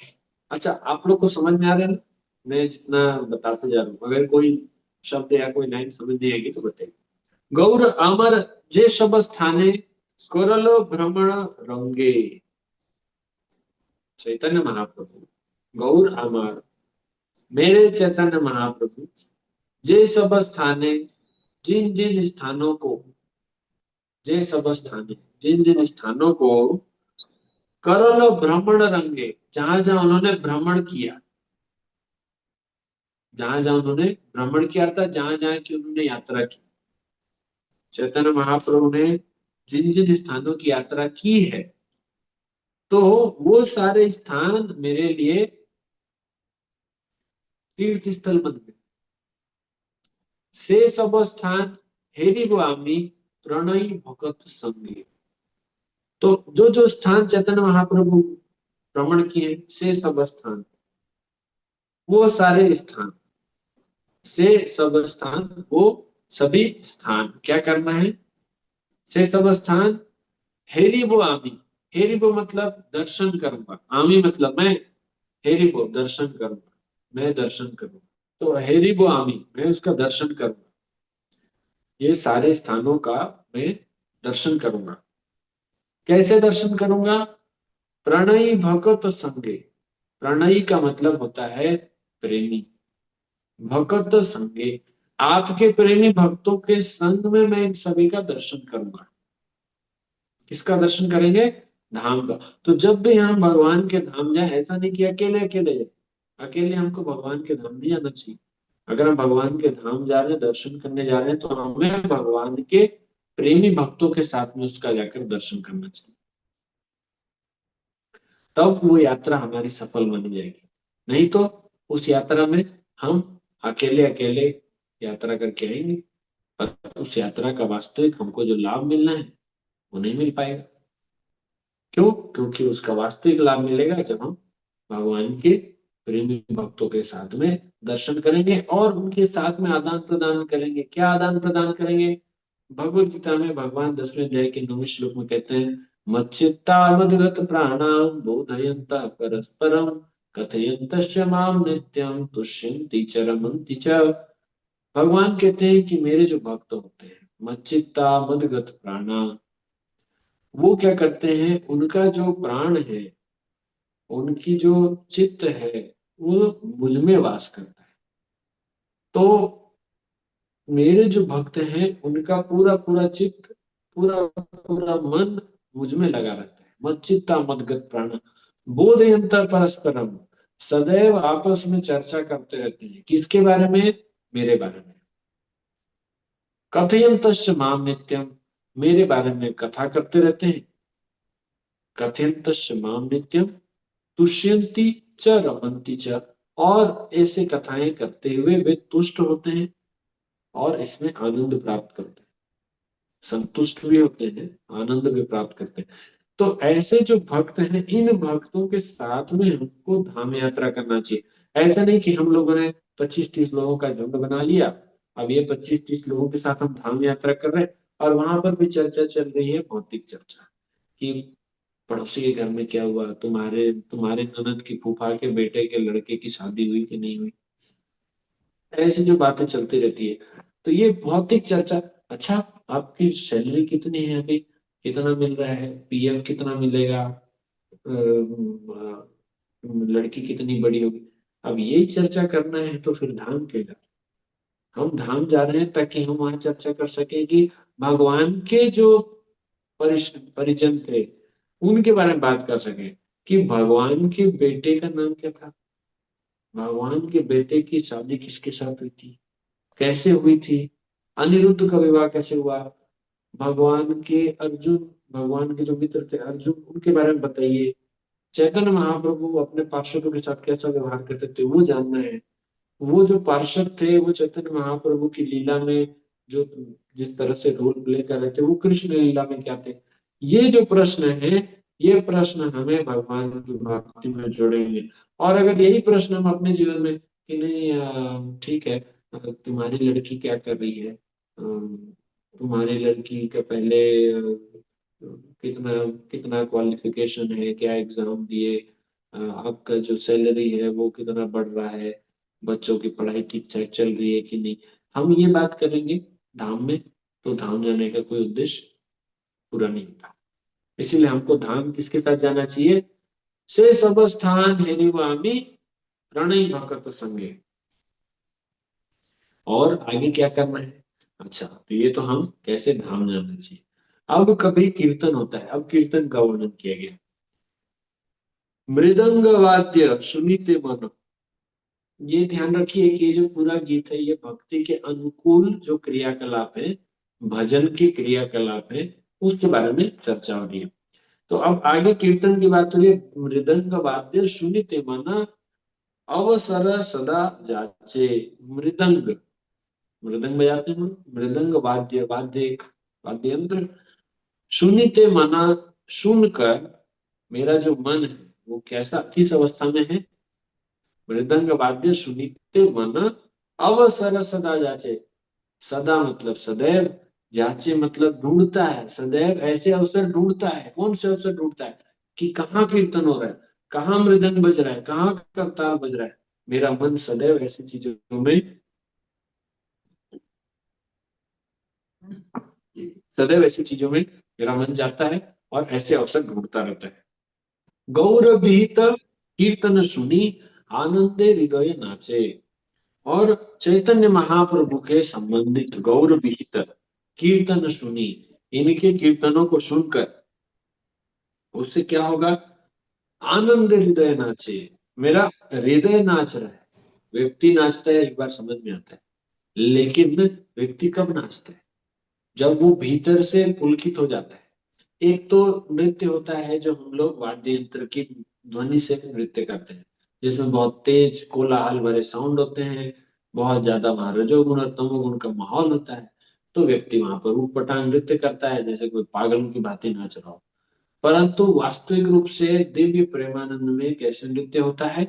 अच्छा, आप लोग को समझ में आ रहा है ना? मैं जितना बताते जा रहा हूँ, अगर कोई शब्द या कोई लाइन समझ नहीं आएगी तो बताइए। गौर अमर जे सब स्थाने, करलो भ्रमण रंगे। चैतन्य महाप्रभु, गौर अमर, मेरे चैतन्य महाप्रभु, जे सब स्थाने, जिन जिन स्थानों को, जे सब स्थाने, जिन जिन स्थानों को, करलो भ्रमण रंगे, जहां जहां उन्होंने भ्रमण किया, जहां जहां उन्होंने भ्रमण किया था, जहां जहां की उन्होंने यात्रा की, चैतन्य महाप्रभु ने जिन जिन स्थानों की यात्रा की है, तो वो सारे स्थान मेरे लिए तीर्थ स्थल बन गए। से सब स्थान हेरी गोआमी प्रणयी भगत संगे। तो जो जो स्थान चैतन्य महाप्रभु भ्रमण किए, से सब स्थान, वो सारे स्थान, से सब स्थान, वो सभी स्थान क्या करना है? से सब स्थान हेरिबो आमी, हेरिबो मतलब दर्शन करूंगा, आमी मतलब मैं, हेरिबो दर्शन करूंगा, मैं दर्शन करूंगा। तो हेरिबो आमी, मैं उसका दर्शन करूंगा, ये सारे स्थानों का मैं दर्शन करूंगा। कैसे दर्शन करूंगा? प्रणयी भगत संगे। प्रणयी का मतलब होता है प्रेमी, भगत संगे, आपके प्रेमी भक्तों के संग में मैं इन सभी का दर्शन करूंगा। किसका दर्शन करेंगे? धाम का। तो जब भी हम भगवान के धाम जाए, ऐसा नहीं कि अकेले अकेले जाए, अकेले हमको भगवान के धाम नहीं जाना चाहिए। अगर हम भगवान के धाम जा रहे हैं, दर्शन करने जा रहे हैं, तो हमें भगवान के प्रेमी भक्तों के साथ में उसका जाकर दर्शन करना चाहिए, तब वो यात्रा हमारी सफल मानी जाएगी। नहीं तो उस यात्रा में हम अकेले अकेले यात्रा करके आएंगे, पर उस यात्रा का वास्तविक हमको जो लाभ मिलना है वो नहीं मिल पाएगा। क्यों? क्योंकि उसका वास्तविक लाभ मिलेगा जब हम भगवान के प्रेमी भक्तों के साथ में दर्शन करेंगे और उनके साथ में आदान प्रदान करेंगे। क्या आदान प्रदान करेंगे? भगवत गीता में भगवान 10वें अध्याय के 9वें श्लोक में कहते हैं, मच्चित्ता मदगत प्राणाम बोधयंत परस्परम कथयंत माम नित्यम तुष्यन्ति च रमन्ति च। भगवान कहते हैं कि मेरे जो भक्त होते हैं, मच्चित्ता मदगत प्राणा, वो क्या करते हैं? उनका जो प्राण है, उनकी जो चित्त है, वो मुझ में वास करता है। तो मेरे जो भक्त हैं उनका पूरा पूरा चित्त, पूरा पूरा मन मुझ में लगा रहता है। मच्चित्ता मदगत प्राण बोधयंता परस्परम, सदैव आपस में चर्चा करते रहते हैं। किसके बारे में? मेरे बारे में। कथयंतश्च माम नित्यम, मेरे बारे में कथा करते रहते हैं। कथयंतश्च माम नित्यम तुष्यन्ति च रमन्ति च, और ऐसे कथाएं करते हुए वे तुष्ट होते हैं और इसमें आनंद प्राप्त करते हैं, संतुष्ट भी होते हैं, आनंद भी प्राप्त करते हैं। तो ऐसे जो भक्त हैं, इन भक्तों के साथ में हमको धाम यात्रा करना चाहिए। ऐसा नहीं कि हम लोगों ने 25-30 लोगों का झुंड बना लिया, अब ये 25-30 लोगों के साथ हम धाम यात्रा कर रहे हैं और वहां पर भी चर्चा चल रही है, भौतिक चर्चा, कि पड़ोसी के घर में क्या हुआ, तुम्हारे तुम्हारे ननद की फूफा के बेटे के लड़के की शादी हुई कि नहीं हुई, ऐसी जो बातें चलती रहती है। तो ये भौतिक चर्चा। अच्छा, आपकी सैलरी कितनी है अभी? कितना मिल रहा है, पीएफ कितना मिलेगा, लड़की कितनी बड़ी होगी। अब यही चर्चा करना है तो फिर धाम के जा, हम धाम जा रहे हैं ताकि हम वहां चर्चा कर सके कि भगवान के जो परिजन थे उनके बारे में बात कर सके, कि भगवान के बेटे का नाम क्या था, भगवान के बेटे की शादी किसके साथ हुई थी, कैसे हुई थी, अनिरुद्ध का विवाह कैसे हुआ, भगवान के अर्जुन, भगवान के जो मित्र थे अर्जुन, उनके बारे में बताइए। चैतन्य महाप्रभु अपने पार्षदों के साथ कैसा व्यवहार करते थे वो जानना है। वो जो पार्षद थे वो चैतन्य महाप्रभु की लीला में जो जिस तरह से रोल प्ले कर रहे थे वो कृष्ण लीला में क्या थे। ये जो प्रश्न है, ये प्रश्न हमें भगवान की भक्ति में जोड़ेंगे। और अगर यही प्रश्न हम अपने जीवन में कि नहीं ठीक है, तुम्हारी लड़की क्या कर रही है, तुम्हारी लड़की का पहले कितना कितना क्वालिफिकेशन है, क्या एग्जाम दिए, आपका जो सैलरी है वो कितना बढ़ रहा है, बच्चों की पढ़ाई ठीक ठाक चल रही है कि नहीं, हम ये बात करेंगे धाम में, तो धाम जाने का कोई उद्देश्य पूरा नहीं होता। इसीलिए हमको धाम किसके साथ जाना चाहिए, से सब स्थान हेरिवामी प्रणय भक्त संगे। और आगे क्या करना है, अच्छा तो ये तो हम कैसे धाम जाना चाहिए। अब कभी कीर्तन होता है, अब कीर्तन का वर्णन किया गया, मृदंग वाद्य सुनीते मन। ये ध्यान रखिए कि ये जो पूरा गीत है ये भक्ति के अनुकूल जो क्रियाकलाप है, भजन के क्रियाकलाप है, उसके बारे में चर्चा हो रही है। तो अब आगे कीर्तन की बात हो रही है, मृदंग वाद्य सुनीते मन अवसर सदा जाचे। मृदंग, मृदंग बजाते हैं, मृदंग वाद्य, वाद्य एक वाद्य यंत्र, सुनीते मना, सुनकर मेरा जो मन है वो कैसा किस अवस्था में है, मृदंग वाद्य सुनीते मन अवसर सदा जाचे। सदा मतलब सदैव, जाचे मतलब ढूंढता है, सदैव ऐसे अवसर ढूंढता है। कौन से अवसर ढूंढता है, कि कहाँ कीर्तन हो रहा है, कहाँ मृदंग बज रहा है, कहाँ करताल बज रहा है। मेरा मन सदैव ऐसी चीजों में, सदैव ऐसी चीजों में मेरा मन जाता है और ऐसे अवसर ढूंढता रहता है। गौर विहित कीर्तन सुनी आनंदे हृदय नाचे। और चैतन्य महाप्रभु के संबंधित गौर विहित कीर्तन सुनी, इनके कीर्तनों को सुनकर उससे क्या होगा, आनंद हृदय नाचे, मेरा हृदय नाच रहा है। व्यक्ति नाचता है एक बार समझ में आता है, लेकिन व्यक्ति कब नाचता है, जब वो भीतर से पुलकित हो जाता है। एक तो नृत्य होता है जो हम लोग वाद्य यंत्र की ध्वनि से नृत्य करते हैं, जिसमें बहुत तेज कोलाहल भरे साउंड होते हैं, बहुत ज्यादा वहां रजोगुण और तमोगुण का माहौल होता है, तो व्यक्ति वहां पर ऊटपटांग नृत्य करता है जैसे कोई पागलों की भांति नाच रहा हो। परंतु वास्तविक रूप से दिव्य प्रेमानंद में कैसे नृत्य होता है,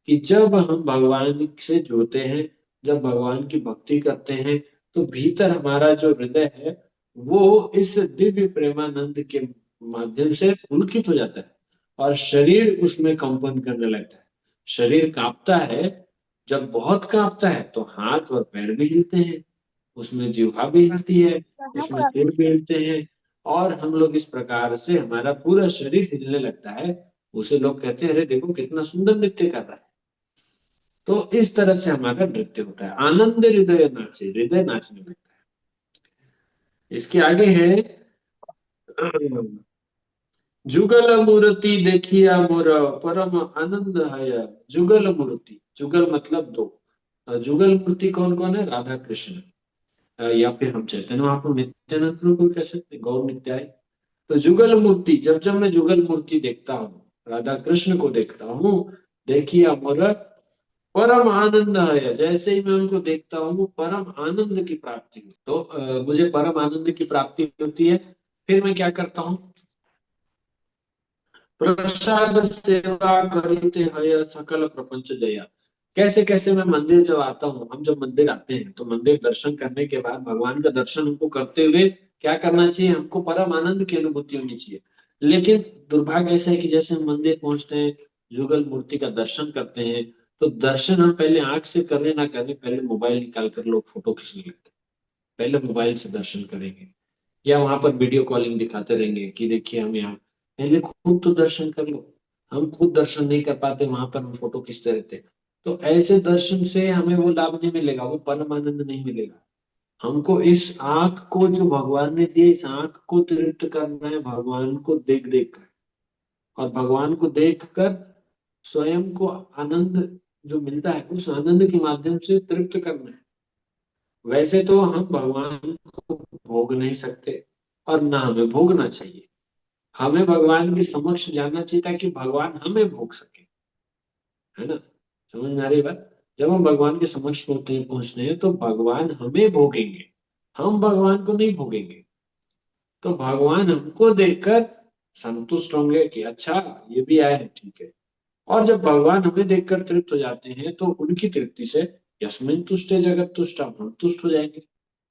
कि जब हम भगवान से जुड़ते हैं, जब भगवान की भक्ति करते हैं, तो भीतर हमारा जो हृदय है वो इस दिव्य प्रेमानंद के माध्यम से पुलकित हो जाता है, और शरीर उसमें कंपन करने लगता है, शरीर कांपता है। जब बहुत कांपता है तो हाथ और पैर भी हिलते हैं, उसमें जिह्वा भी हिलती है, उसमें सिर भी हिलते हैं, और हम लोग इस प्रकार से हमारा पूरा शरीर हिलने लगता है। उसे लोग कहते हैं अरे देखो कितना सुंदर नृत्य कर रहा है। तो इस तरह से हमारा नृत्य होता है, आनंद हृदय नाचे, हृदय नाचने लगता है। इसके आगे है जुगल मूर्ति देखिया मोर परम आनंद है। जुगल मूर्ति, जुगल मतलब दो, जुगल मूर्ति कौन कौन है, राधा कृष्ण, या फिर हम चैतन्य महाप्रभु नित्यानंद प्रभु को कह सकते हैं, गौर नित्याय। तो जुगल मूर्ति, जब जब मैं जुगल मूर्ति देखता हूँ, राधा कृष्ण को देखता हूँ, देखिए मोर परम आनंद है, जैसे ही मैं उनको देखता हूँ परम आनंद की प्राप्ति होती। तो मुझे परम आनंद की प्राप्ति होती है, फिर मैं क्या करता हूँ, प्रसाद सेवा करते हैं सकल प्रपंच जया। कैसे कैसे मैं मंदिर जब आता हूँ, हम जब मंदिर आते हैं तो मंदिर दर्शन करने के बाद भगवान का दर्शन हमको करते हुए क्या करना चाहिए, हमको परम आनंद की अनुभूति होनी चाहिए। लेकिन दुर्भाग्य ऐसा है कि जैसे हम मंदिर पहुंचते हैं, जुगल मूर्ति का दर्शन करते हैं, तो दर्शन हम पहले आंख से करें ना करें, पहले मोबाइल निकाल कर लोग फोटो खींचने लगते हैं, पहले मोबाइल से दर्शन करेंगे। या वहां पर वीडियो कॉलिंग दिखाते रहेंगे कि देखिए हम यहाँ, पहले खुद तो दर्शन कर लो। हम खुद दर्शन नहीं कर पाते, वहां पर हम फोटो खींचते रहते। तो ऐसे दर्शन से हमें वो लाभ नहीं मिलेगा, वो परम आनंद नहीं मिलेगा। हमको इस आंख को जो भगवान ने दिया, इस आंख को तृप्त करना है भगवान को देख देख कर, और भगवान को देख कर स्वयं को आनंद जो मिलता है उस आनंद के माध्यम से तृप्त करना है। वैसे तो हम भगवान को भोग नहीं सकते और ना हमें भोगना चाहिए। हमें भगवान के समक्ष जाना चाहिए ताकि भगवान हमें भोग सके, है ना। समझ में आ रही बात। जब हम भगवान के समक्ष पहुंचते हैं तो भगवान हमें भोगेंगे, हम भगवान को नहीं भोगेंगे। तो भगवान हमको देखकर संतुष्ट होंगे कि अच्छा ये भी आए हैं, ठीक है। और जब भगवान हमें देखकर तृप्त हो जाते हैं तो उनकी तृप्ति से यस्मिन तुष्टे जगत तुष्टम, हम तुष्ट हो जाएंगे।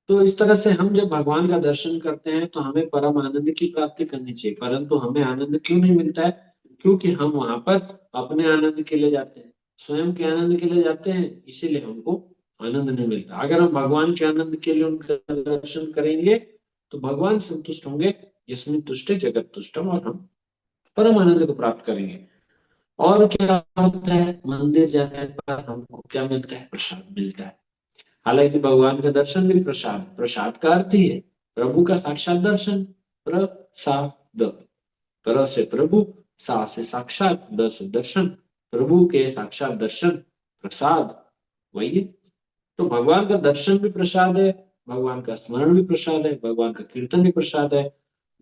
तो इस तरह से हम जब भगवान का दर्शन करते हैं तो हमें परम आनंद की प्राप्ति करनी चाहिए, परंतु हमें आनंद क्यों नहीं मिलता है? क्योंकि हम वहां पर अपने आनंद के लिए जाते हैं, स्वयं के आनंद के लिए जाते हैं, इसीलिए हमको आनंद नहीं मिलता। अगर हम भगवान के आनंद के लिए उनका दर्शन करेंगे तो भगवान संतुष्ट होंगे, यस्मिन तुष्टे जगत तुष्टम, और हम परम आनंद को प्राप्त करेंगे। और क्या होता है, मंदिर जाने पर हमको क्या मिलता है? प्रसाद मिलता है। हालांकि भगवान का दर्शन भी प्रसाद, प्रसाद का अर्थ ही है प्रभु का साक्षात दर्शन। प्रसाद, पर से प्रभु, सा से साक्षात, द से दर्शन, प्रभु के साक्षात दर्शन, प्रसाद, वही है। तो भगवान का दर्शन भी प्रसाद है, भगवान का स्मरण भी प्रसाद है, भगवान का कीर्तन भी प्रसाद है,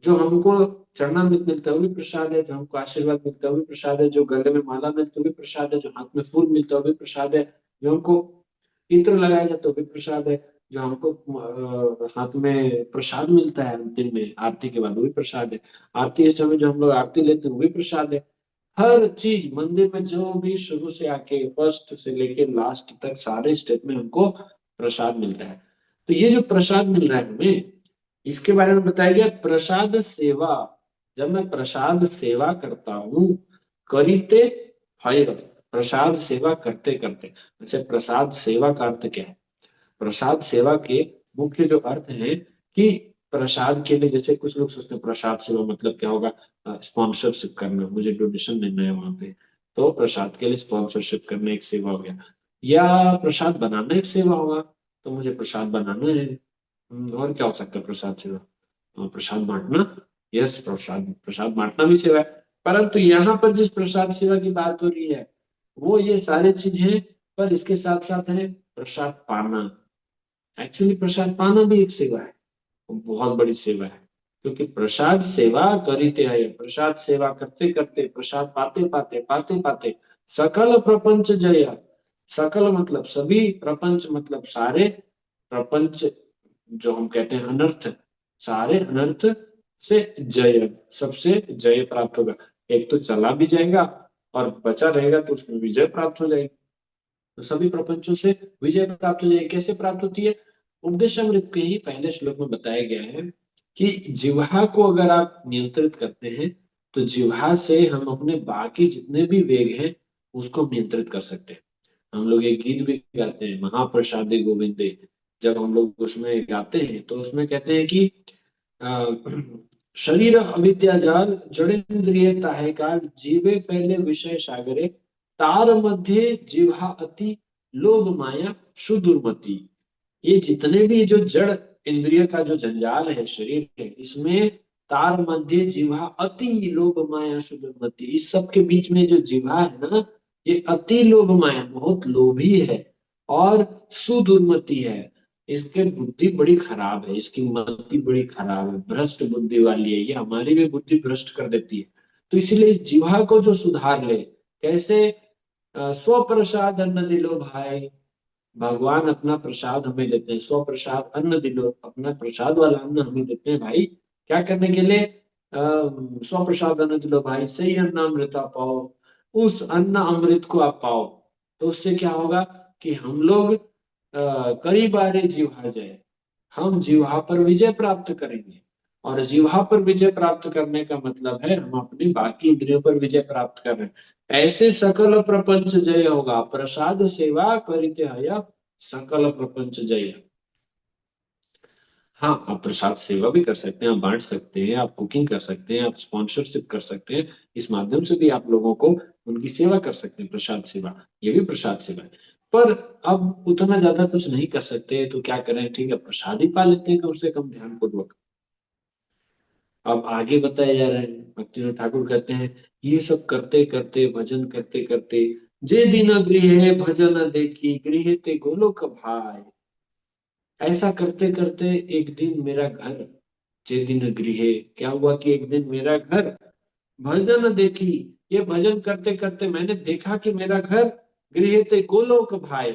जो हमको चरणामृत मिलता है वो भी प्रसाद है, जो हमको आशीर्वाद मिलता है वो भी प्रसाद है, जो गले में माला मिलता है वो भी प्रसाद है, जो हाथ में फूल मिलता है वो भी प्रसाद है, जो हमको इत्र लगाया जाता है वो भी प्रसाद है, जो हमको हाथ में प्रसाद मिलता है अंतिम में आरती के बाद वो भी प्रसाद है। आरती के समय जो हम लोग आरती लेते हैं वो भी प्रसाद है। हर चीज मंदिर में जो भी शुरू से आके फर्स्ट से लेके लास्ट तक सारे स्टेप में हमको प्रसाद मिलता है। तो ये जो प्रसाद मिल रहा है हमें, इसके बारे में बताया गया प्रसाद सेवा। जब मैं प्रसाद सेवा करता हूँ, करीते हय, प्रसाद सेवा करते करते। अच्छा, प्रसाद सेवा का अर्थ क्या है? प्रसाद सेवा के मुख्य जो अर्थ है कि प्रसाद के लिए, जैसे कुछ लोग सोचते हैं प्रसाद सेवा मतलब क्या होगा, स्पॉन्सरशिप करना, मुझे डोनेशन देना है वहां पे, तो प्रसाद के लिए स्पॉन्सरशिप करना एक सेवा हो गया। या प्रसाद बनाना एक सेवा होगा, तो मुझे प्रसाद बनाना है। और क्या हो सकता है प्रसाद सेवा? प्रसाद बांटना। यस, प्रसाद प्रसाद बांटना भी सेवा है। परंतु यहाँ पर जिस प्रसाद सेवा की बात हो रही है वो ये सारी चीज है, पर इसके साथ साथ है प्रसाद पाना। एक्चुअली प्रसाद पाना भी एक सेवा है, बहुत बड़ी सेवा है। क्योंकि प्रसाद सेवा करीते है, प्रसाद सेवा करते करते, प्रसाद पाते पाते पाते पाते, सकल प्रपंच जय। सकल मतलब सभी, प्रपंच मतलब सारे, प्रपंच जो हम कहते हैं अनर्थ, सारे अनर्थ से जय, सबसे जय प्राप्त होगा। एक तो चला भी जाएगा और बचा रहेगा तो उसमें विजय प्राप्त हो जाएगी। तो सभी प्रपंचों से विजय प्राप्त हो जाएगी। कैसे प्राप्त होती है? उपदेशामृत के ही पहले श्लोक में बताया गया है कि जिह्वा को अगर आप नियंत्रित करते हैं तो जिह्वा से हम अपने बाकी जितने भी वेग हैं उसको नियंत्रित कर सकते हैं। हम लोग एक गीत भी गाते हैं, महाप्रसादे गोविंदे। जब हम लोग उसमें गाते हैं तो उसमें कहते हैं कि शरीर अविद्या जाल, जड़ेंद्रिय ताहे काल, जीवे पहले विषय सागरे, तार मध्य जिह्वा अति, लोभ माया सुदुर्मति। ये जितने भी जो जड़ इंद्रिय का जो जंजाल है शरीर है, इसमें तार मध्य जिह्वा अति, लोभ माया सुदुर्मति, इस सब के बीच में जो जिह्वा है ना, ये अति लोभ माया, बहुत लोभी है और सुदुर्मति है। इसके बुद्धि बड़ी खराब है, इसकी मति बड़ी खराब है, भ्रष्ट बुद्धि वाली है, ये हमारी भी बुद्धि भ्रष्ट कर देती है। तो इसलिए इस जिह्वा को जो सुधार ले, कैसे? स्व प्रसाद अन्न दिलो भाई, भगवान अपना प्रसाद हमें देते हैं, स्व प्रसाद अन्न दिलो, अपना प्रसाद वाला अन्न हमें देते हैं भाई। क्या करने के लिए? स्व प्रसाद अन्न दिलो भाई, सही अन्न अमृता पाओ, उस अन्न अमृत को आप पाओ। तो उससे क्या होगा कि हम लोग कई बारे जीवा जाए, हम जीवा पर विजय प्राप्त करेंगे। और जीवा पर विजय प्राप्त करने का मतलब है हम अपनी बाकी इंद्रियों पर विजय प्राप्त कर रहे हैं। ऐसे सकल प्रपंच जय होगा, प्रसाद सेवा करिते हय सकल प्रपंच जय। हाँ, आप प्रसाद सेवा भी कर सकते हैं, आप बांट सकते हैं, आप कुकिंग कर सकते हैं, आप स्पॉन्सरशिप कर सकते हैं। इस माध्यम से भी आप लोगों को उनकी सेवा कर सकते हैं, प्रसाद सेवा। ये भी प्रसाद सेवा है। पर अब उतना ज्यादा कुछ नहीं कर सकते तो क्या करें, ठीक है, प्रसाद ही पा लेते हैं कम से कम ध्यान पूर्वक। अब आगे बताए जा रहे हैं, भक्तिनाथ ठाकुर कहते हैं, ये सब करते करते, भजन करते करते, जे दिन गृह भजन देखी गृह ते गोलोक भाई। ऐसा करते करते एक दिन मेरा घर, जे दिन गृह, क्या हुआ कि एक दिन मेरा घर भजन देखी, ये भजन करते करते मैंने देखा कि मेरा घर गृह ते गोलोक भाई।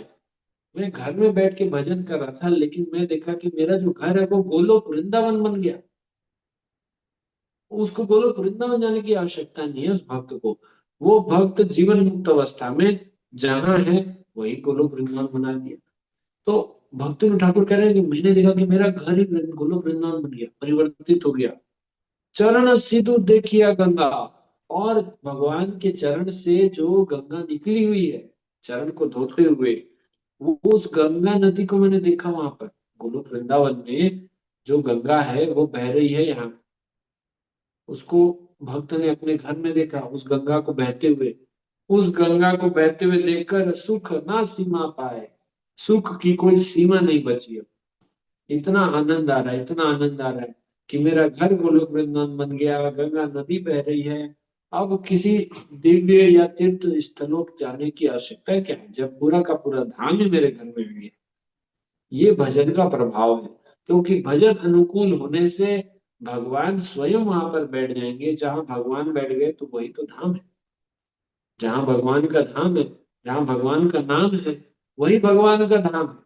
मैं घर में बैठ के भजन कर रहा था, लेकिन मैं देखा कि मेरा जो घर है वो गोलोक वृंदावन बन गया। उसको गोलोक वृंदावन जाने की आवश्यकता नहीं है उस भक्त को। वो भक्त जीवन मुक्त अवस्था में जहां है वही गोलोक वृंदावन बना दिया। तो भक्ति में ठाकुर कह रहे हैं कि मैंने देखा कि मेरा घर ही गोलोक वृंदावन बन गया, परिवर्तित हो गया। चरण सिधु देखिया गंगा, और भगवान के चरण से जो गंगा निकली हुई है, चरण को धोते हुए, वो उस गंगा नदी को मैंने देखा वहां पर गोलोक वृंदावन में। जो गंगा है वो बह रही है यहाँ, उसको भक्त ने अपने घर में देखा, उस गंगा को बहते हुए। उस गंगा को बहते हुए देखकर सुख ना सीमा पाए, सुख की कोई सीमा नहीं बची अब। इतना आनंद आ रहा है, इतना आनंद आ रहा है कि मेरा घर गोलोक वृंदावन बन गया, गंगा नदी बह रही है। अब किसी दिव्य या तीर्थ स्थलों जाने की आवश्यकता क्या है, जब पूरा का पूरा धाम ही मेरे घर में है। ये भजन का प्रभाव है, क्योंकि भजन अनुकूल होने से भगवान स्वयं वहां पर बैठ जाएंगे। जहां भगवान बैठ गए तो वही तो धाम है। जहां भगवान का धाम है, जहां भगवान का नाम है, वही भगवान का धाम है।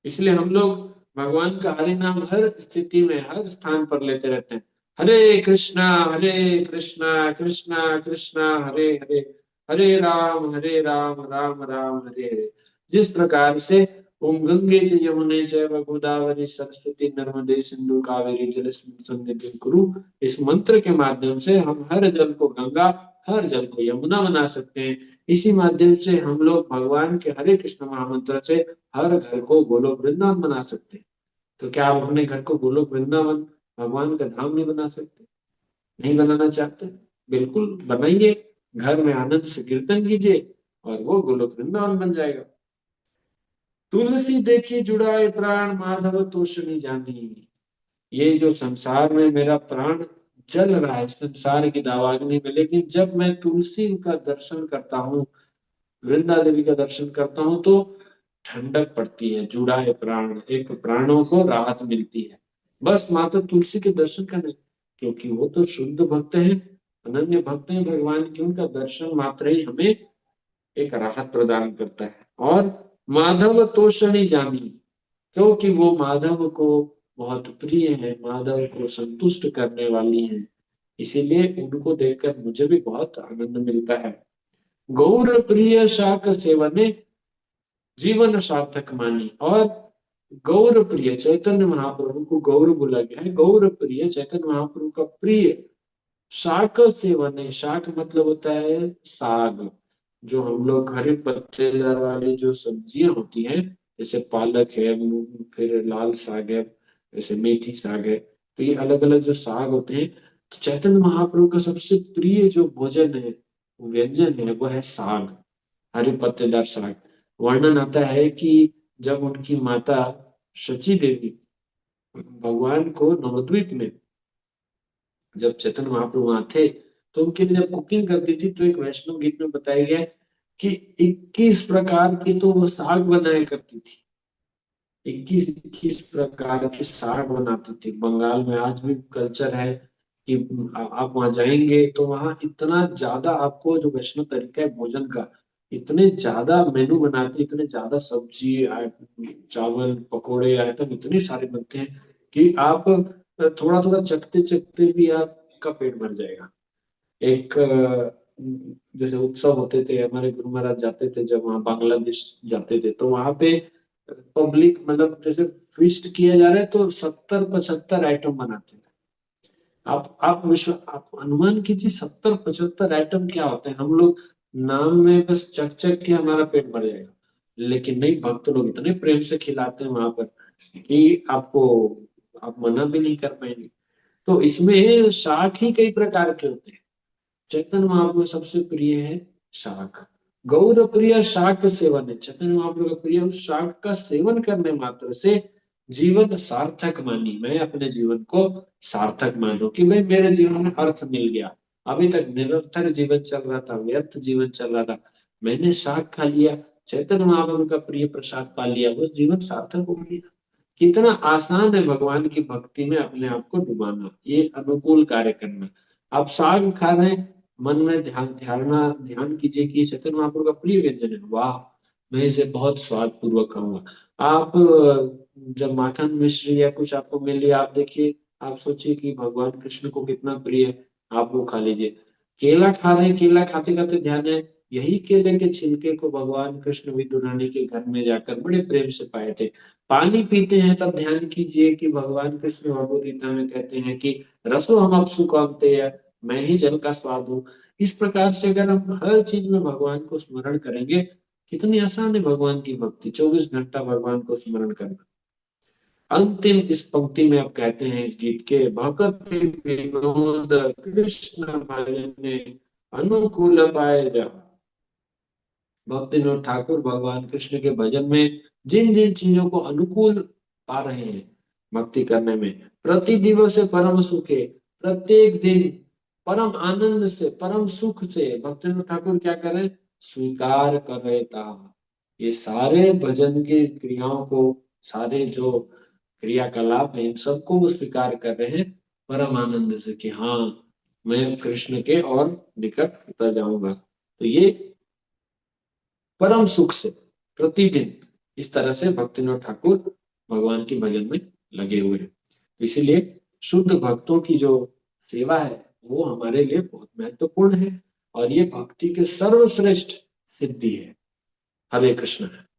इसलिए हम लोग भगवान का हरि नाम हर स्थिति में, हर स्थान पर लेते रहते हैं। हरे कृष्णा कृष्णा कृष्णा हरे हरे, हरे राम राम राम हरे हरे। जिस प्रकार से ओम गंगे च यमुने चैव गोदावरी सरस्वती नर्मदे सिंधु कावेरी जलेस्मिन् सन्निधिं कुरु, इस मंत्र के माध्यम से हम हर जल को गंगा, हर जल को यमुना बना सकते हैं। इसी माध्यम से हम लोग भगवान के हरे कृष्ण महामंत्र से हर घर को गोलोक वृंदावन बना सकते हैं। तो क्या आप अपने घर को गोलोक वृंदावन, भगवान का धाम नहीं बना सकते? नहीं बनाना चाहते? बिल्कुल बनाइए। घर में आनंद से कीर्तन कीजिए और वो गोलोक वृंदावन बन जाएगा। तुलसी देखी जुड़ाए प्राण, माधव तोषणी जानी। ये जो संसार में मेरा प्राण जल रहा है संसार की दावाग्नि में, लेकिन जब मैं तुलसी का दर्शन करता हूँ, वृंदा देवी का दर्शन करता हूँ, तो ठंडक पड़ती है, जुड़ा है प्राण, एक प्राणों को राहत मिलती है। बस माता तुलसी के दर्शन करने से, क्योंकि वो तो शुद्ध भक्त हैं, अनन्य भक्त हैं भगवान की, उनका दर्शन मात्र ही हमें एक राहत प्रदान करता है। और माधव तोषणी जानी, क्योंकि वो माधव को बहुत प्रिय है, माधव को संतुष्ट करने वाली है, इसीलिए उनको देखकर मुझे भी बहुत आनंद मिलता है। गौर प्रिय शाक सेवने जीवन सार्थक मानी। और गौर प्रिय चैतन्य महाप्रभु को गौर बोला गया है, गौर प्रिय चैतन्य महाप्रभु का प्रिय शाक सेवन है। शाक मतलब होता है साग, जो हम लोग हरे पत्तेदार वाली जो सब्जियां होती हैं, जैसे पालक है, फिर लाल साग है, जैसे मेथी साग है, तो ये अलग अलग जो साग होते हैं। तो चैतन्य महाप्रभु का सबसे प्रिय जो भोजन है, व्यंजन है, वो है साग, हरे पत्तेदार साग। वर्णन आता है कि जब उनकी माता शची देवी भगवान को नवद्वीप में, जब चैतन्य महाप्रभु वहां थे, तो उनके लिए जब कुकिंग करती थी, तो एक वैष्णव गीत में बताया गया है कि 21 प्रकार की तो वो साग बनाया करती थी। 21 प्रकार के साग बनाती थी। बंगाल में आज भी कल्चर है कि आप वहां जाएंगे तो वहां इतना ज्यादा आपको जो वैष्णव तरीका है भोजन का, इतने ज्यादा मेनू बनाते हैं, इतने ज्यादा सब्जी चावल पकोड़े आइटम इतने सारे बनते हैं कि आप थोड़ा थोड़ा चखते चखते भी आपका पेट भर जाएगा। एक जैसे उत्सव होते थे, हमारे गुरु महाराज जाते थे जब वहाँ बांग्लादेश जाते थे, तो वहां पे पब्लिक मतलब जैसे फीस्ट किया जा रहा है तो 70-75 आइटम बनाते थे। आप अनुमान कीजिए 70-75 आइटम क्या होते हैं। हम लोग नाम में बस चख चख के हमारा पेट भर जाएगा। लेकिन नहीं, भक्त लोग इतने प्रेम से खिलाते हैं वहां पर कि आप मना भी नहीं कर पाएंगे। तो इसमें शाख ही कई प्रकार के होते हैं। चैतन्य महाप्रभु को सबसे प्रिय है शाक। गौर प्रिय शाक सेवन है, चैतन्य महाप्रभु का प्रिय उस शाक का सेवन करने मात्र से जीवन सार्थक मानी, मैं अपने जीवन को सार्थक मानू कि भाई मेरे जीवन में अर्थ मिल गया। अभी तक निरर्थक जीवन चल रहा था, व्यर्थ जीवन चल रहा था, मैंने शाक खा लिया, चैतन्य महाप्रभु का प्रिय प्रसाद पा लिया, बस जीवन सार्थक हो गया। कितना आसान है भगवान की भक्ति में अपने आप को डुबाना, ये अनुकूल कार्य करना। आप साग खा रहे हैं, मन में ध्यान कीजिए कि ये चैतन्य महाप्रभु का प्रिय व्यंजन है, वाह मैं इसे बहुत स्वाद पूर्वक खाऊंगा। आप जब माखन मिश्री या कुछ आपको मिल लिया, आप देखिए, आप सोचिए कि भगवान कृष्ण को कितना प्रिय है, आप वो खा लीजिए। केला खा रहे हैं, केला खाते खाते ध्यान है, यही केले के छिलके को भगवान कृष्ण विदुरानी के घर में जाकर बड़े प्रेम से पाए थे। पानी पीते हैं तब ध्यान कीजिए कि भगवान कृष्ण भगवद गीता में कहते हैं कि रसो हम अपसु कांते, मैं ही जल का स्वाद हूँ। इस प्रकार से अगर हम हर चीज में भगवान को स्मरण करेंगे, कितनी आसान है भगवान की भक्ति, 24 घंटा भगवान को स्मरण करना। अंतिम इस पंक्ति में अब कहते हैं इस गीत के, भक्ति विनोद कृष्ण भजने अनुकूल पाए जा। भक्ति विनोद ठाकुर भगवान कृष्ण के भजन में जिन जिन चीजों को अनुकूल पा रहे हैं भक्ति करने में, प्रति दिवस से परम सुखे, प्रत्येक दिन परम आनंद से परम सुख से भक्ति विनोद ठाकुर क्या करें, स्वीकार कर रहे था। ये सारे भजन की क्रियाओं को, सारे जो क्रियाकलाप है, इन सबको वो स्वीकार कर रहे हैं परम आनंद से कि हाँ मैं कृष्ण के और निकट होता जाऊंगा। तो ये परम सुख से प्रतिदिन इस तरह से भक्तिविनोद ठाकुर भगवान के भजन में लगे हुए हैं। तो इसीलिए शुद्ध भक्तों की जो सेवा है वो हमारे लिए बहुत महत्वपूर्ण है, और ये भक्ति के सर्वश्रेष्ठ सिद्धि है। हरे कृष्ण।